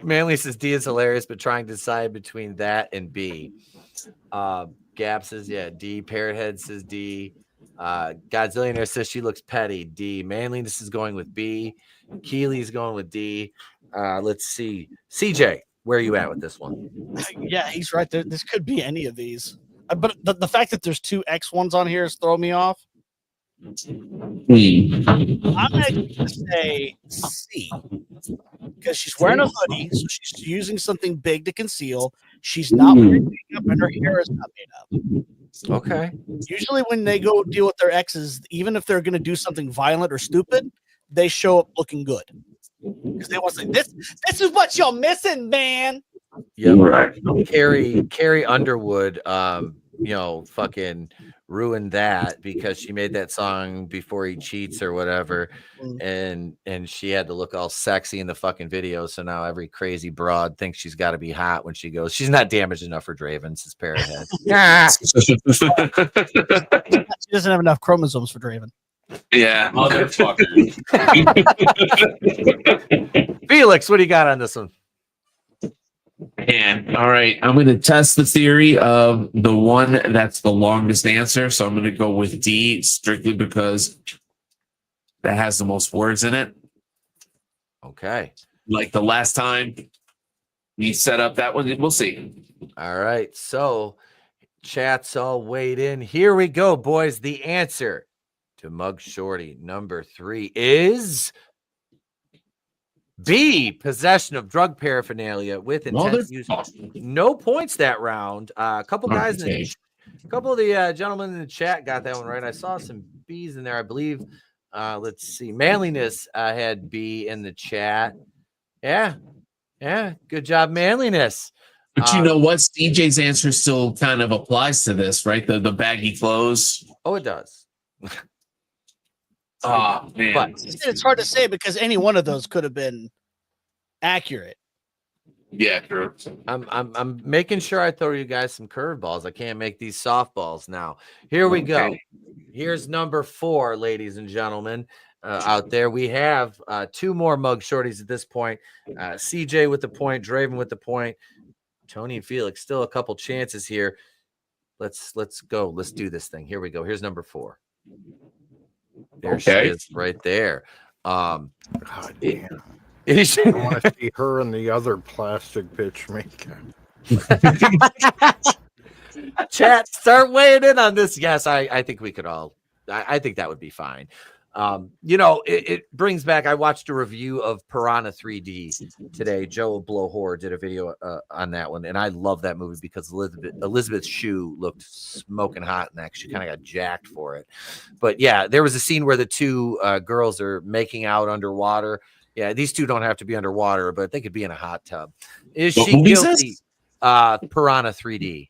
Manly says D is hilarious, but trying to decide between that and B. Gap says, yeah, D. Parrothead says D. Godzillionaire says she looks petty. D. Manliness is going with B. Keely's going with D. Let's see. CJ, where are you at with this one? Yeah, he's right there. This could be any of these. But the fact that there's 2 X ones on here is throwing me off. I'm going to say C, because she's wearing a hoodie, so she's using something big to conceal. She's not wearing makeup, and her hair is not made up. Okay. Usually when they go deal with their exes, even if they're going to do something violent or stupid, they show up looking good. Because they want to say, this is what you're missing, man. Yep. Right. Carrie Underwood, fucking ruined that because she made that song Before He Cheats or whatever, and she had to look all sexy in the fucking video. So now every crazy broad thinks she's got to be hot when she goes. She's not damaged enough for Draven, says Parrothead. She doesn't have enough chromosomes for Draven. Yeah, motherfucker. Felix, what do you got on this one? And all right, I'm going to test the theory of the one that's the longest answer. So I'm going to go with D strictly because that has the most words in it. Okay. Like the last time we set up that one, we'll see. All right. So chat's all weighed in. Here we go, boys. The answer to Mug Shorty number 3 is B, possession of drug paraphernalia with intent to use. No points that round. A couple guys, a couple of the gentlemen in the chat got that one right. I saw some B's in there, I believe. Let's see. Manliness had B in the chat. Yeah. Good job, Manliness. But you know what? CJ's answer still kind of applies to this, right? The baggy clothes. Oh, it does. Oh man, but it's hard to say because any one of those could have been accurate. Yeah, true. I'm making sure I throw you guys some curveballs. I can't make these softballs now. Here we go. Here's number 4, ladies and gentlemen. Out there, we have 2 more Mug Shorties at this point. CJ with the point, Draven with the point. Tony and Felix still a couple chances here. Let's go. Let's do this thing. Here we go. Here's number 4. There she is right there. God damn. I want to see her and the other plastic bitch maker. Chat, start weighing in on this. Yes, I think we could all. I think that would be fine. You know, it brings back. I watched a review of Piranha 3D today. Joe Blowhore did a video on that one, and I love that movie because Elizabeth Shue looked smoking hot in that. She kind of got jacked for it. But yeah, there was a scene where the 2 girls are making out underwater. Yeah, these 2 don't have to be underwater, but they could be in a hot tub. Is she guilty? Piranha 3D.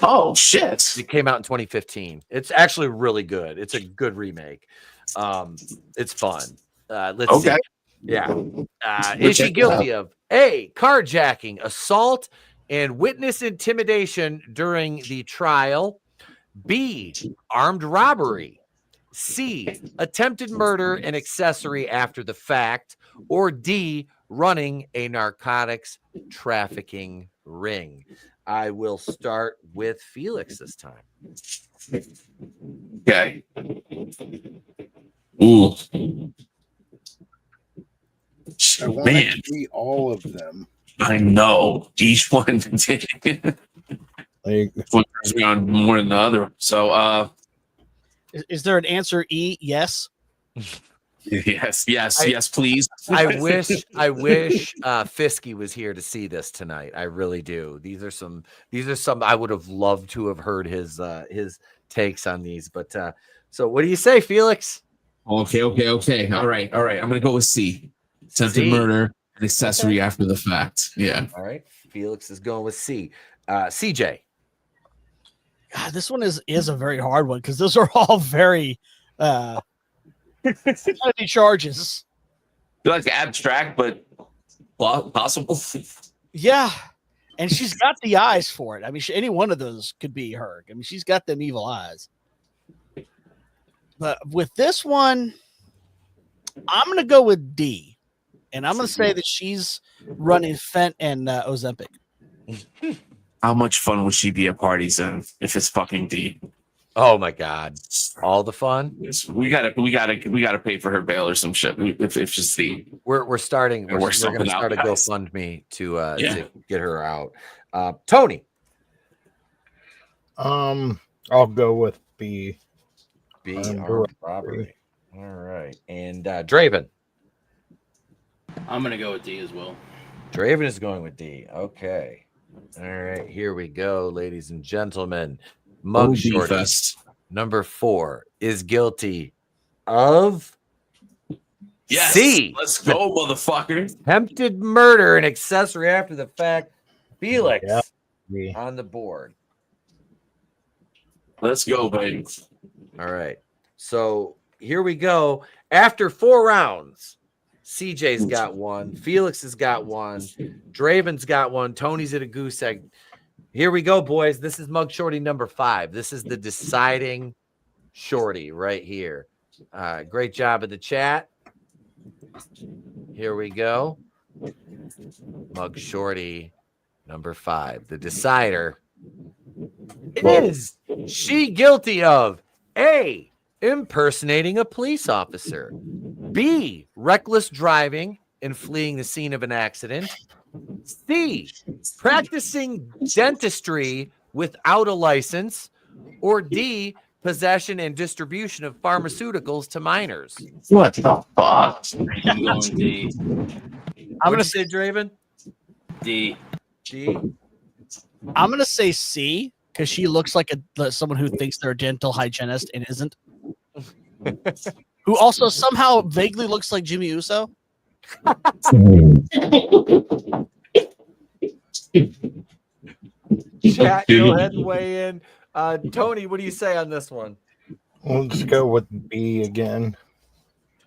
Oh shit! It came out in 2015. It's actually really good. It's a good remake. It's fun. Let's see. Yeah. Is she guilty of A, carjacking, assault, and witness intimidation during the trial? B, armed robbery. C, attempted murder and accessory after the fact. Or D, running a narcotics trafficking ring. I will start with Felix this time. Okay. Ooh. I want Man, to see all of them. I know each one. Like, one turns me on more than the other. So, is there an answer E? Yes. Yes, please. I wish Fisky was here to see this tonight. I really do. These are some I would have loved to have heard his takes on these. But so what do you say, Felix? Okay. All right. I'm gonna go with C. Attempted murder and accessory after the fact. Yeah. All right. Felix is going with C. CJ. God, this one is a very hard one because those are all very heavy charges. They're like abstract, but possible. Yeah, and she's got the eyes for it. I mean, any one of those could be her. I mean, she's got them evil eyes. But with this one, I'm going to go with D, and I'm going to say that she's running Fent and Ozempic. How much fun would she be at parties then if it's fucking D? Oh my God! All the fun. We gotta pay for her bail or some shit. If it's just D, we're starting. We're going to start a GoFundMe to get her out. Tony. I'll go with B. B. Armed robbery. All right, and Draven. I'm gonna go with D as well. Draven is going with D. Okay. All right, here we go, ladies and gentlemen. Mug Shortys number 4 is guilty of C. Let's go, motherfucker. Attempted murder and accessory after the fact. Felix on the board. Let's go, baby. All right. So here we go. After 4 rounds, CJ's got 1. Felix has got 1. Draven's got 1. Tony's at a goose egg. Here we go, boys. This is Mug Shorty number 5. This is the deciding shorty right here. Great job in the chat. Here we go. Mug Shorty Number 5, the decider. Is she guilty of A, impersonating a police officer, B, reckless driving and fleeing the scene of an accident, C, practicing dentistry without a license, or D, possession and distribution of pharmaceuticals to minors? What the fuck? I'm going D. I'm What'd gonna you say, Draven? D. D. I'm gonna say C because she looks like someone who thinks they're a dental hygienist and isn't. Who also somehow vaguely looks like Jimmy Uso. Chat, go ahead and weigh in. Tony, what do you say on this one? Let's go with B again.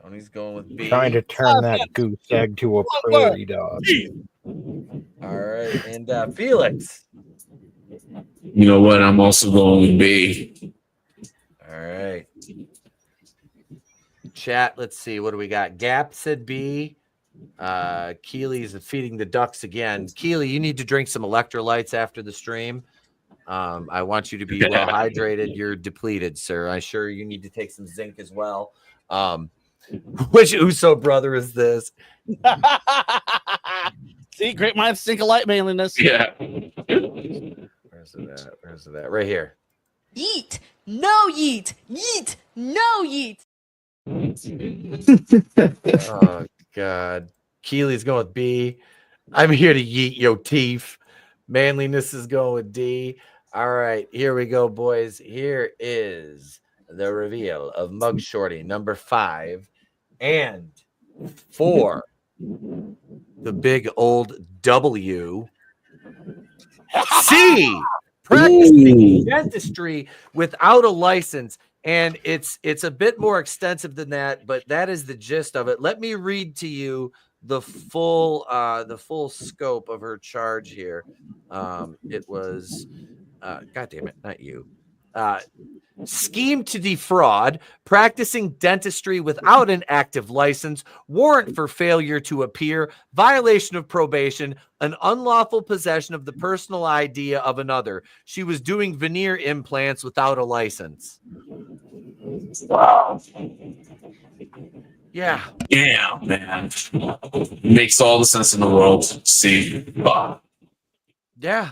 Tony's going with B. Trying to turn that goose egg to a prairie dog. All right, and Felix. You know what? I'm also going with B. All right. Chat, let's see. What do we got? Gap said B. Keely's feeding the ducks again. Keely, you need to drink some electrolytes after the stream. I want you to be well hydrated. You're depleted, sir. I'm sure you need to take some zinc as well. Which Uso brother is this? See, great minds think alike, manliness. Yeah. Where's it at? Where's it at? Right here. Yeet. No yeet. Yeet. No yeet. Oh, God. Keely's going with B. I'm here to yeet your teeth. Manliness is going with D. All right, here we go, boys. Here is the reveal of Mug Shorty, number 5. And for the big old W, C, practicing dentistry without a license. And it's a bit more extensive than that, but that is the gist of it. Let me read to you the full scope of her charge here. It was God damn it, not you. Scheme to defraud, practicing dentistry without an active license, warrant for failure to appear, violation of probation, an unlawful possession of the personal idea of another. She was doing veneer implants without a license. Wow. Yeah. Yeah, man. Makes all the sense in the world. See. Yeah.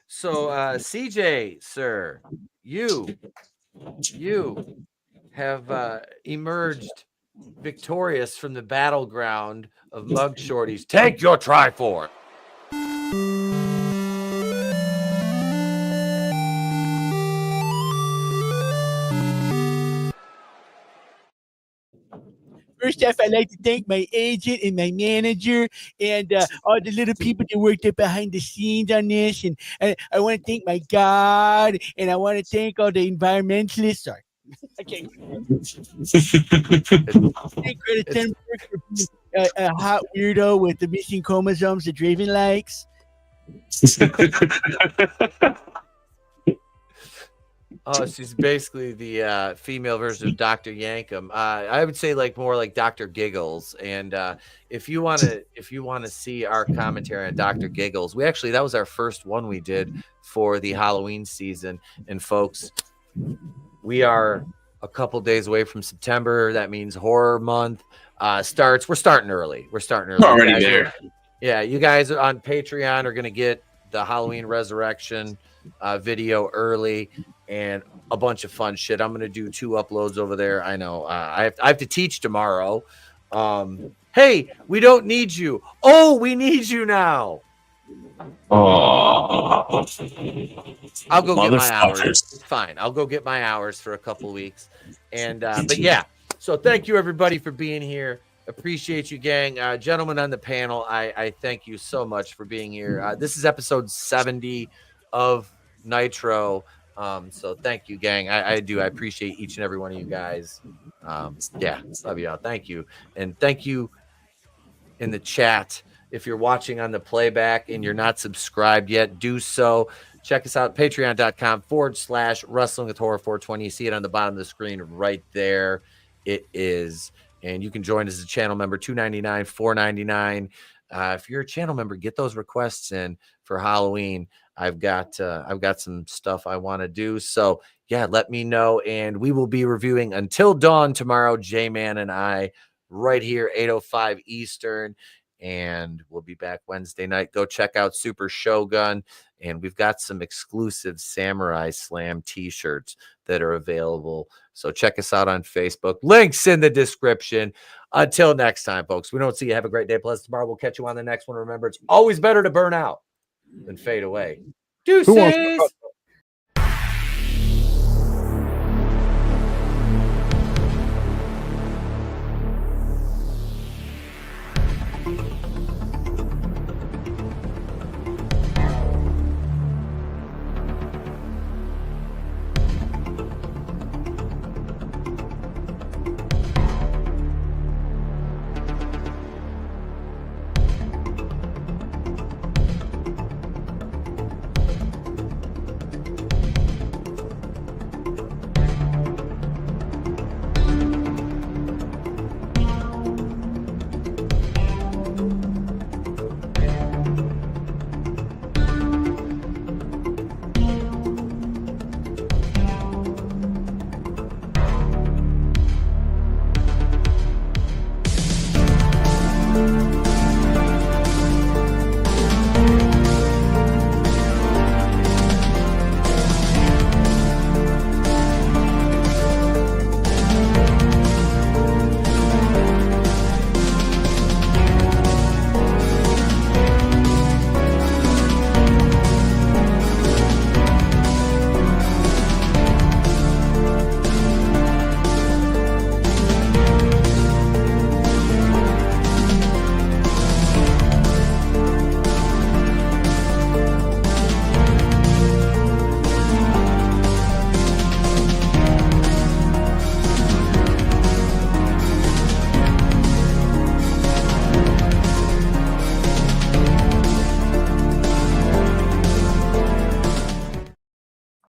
So, CJ, sir, you have emerged victorious from the battleground of Mug Shorties. Take your Triforce. First off, I'd like to thank my agent and my manager and all the little people that worked up behind the scenes on this. And I want to thank my God, and I want to thank all the environmentalists. Sorry. I can't. Thank Greta Thunberg for being a hot weirdo with the missing chromosomes that Draven likes. Oh, she's basically the female version of Dr. Yankum. I would say more like Dr. Giggles. And if you want to see our commentary on Dr. Giggles, that was our first one we did for the Halloween season. And folks, we are a couple days away from September. That means horror month starts. We're starting early. Already there. Yeah, you guys on Patreon are going to get the Halloween Resurrection video early and a bunch of fun shit. I'm going to do 2 uploads over there. I know I have to teach tomorrow. Hey, we don't need you. Oh, we need you now. Oh, I'll go get my hours. It's fine. I'll go get my hours for a couple of weeks. And but yeah, so thank you everybody for being here. Appreciate you, gang. Gentlemen on the panel, I thank you so much for being here. This is episode 70 of Nitro. So thank you, gang. I do. I appreciate each and every one of you guys. Yeah, love you all. Thank you. And thank you in the chat. If you're watching on the playback and you're not subscribed yet, do so. Check us out, patreon.com/wrestling with horror 420. You see it on the bottom of the screen right there. It is. And you can join as a channel member, $2.99, $4.99. If you're a channel member, get those requests in for for Halloween. I've got some stuff I want to do. So yeah, let me know. And we will be reviewing Until Dawn tomorrow, J-Man and I, right here, 8:05 Eastern. And we'll be back Wednesday night. Go check out Super Shogun. And we've got some exclusive Samurai Slam t-shirts that are available. So check us out on Facebook. Links in the description. Until next time, folks, we don't see you. Have a great day. Plus, tomorrow we'll catch you on the next one. Remember, it's always better to burn out than fade away. Deuces.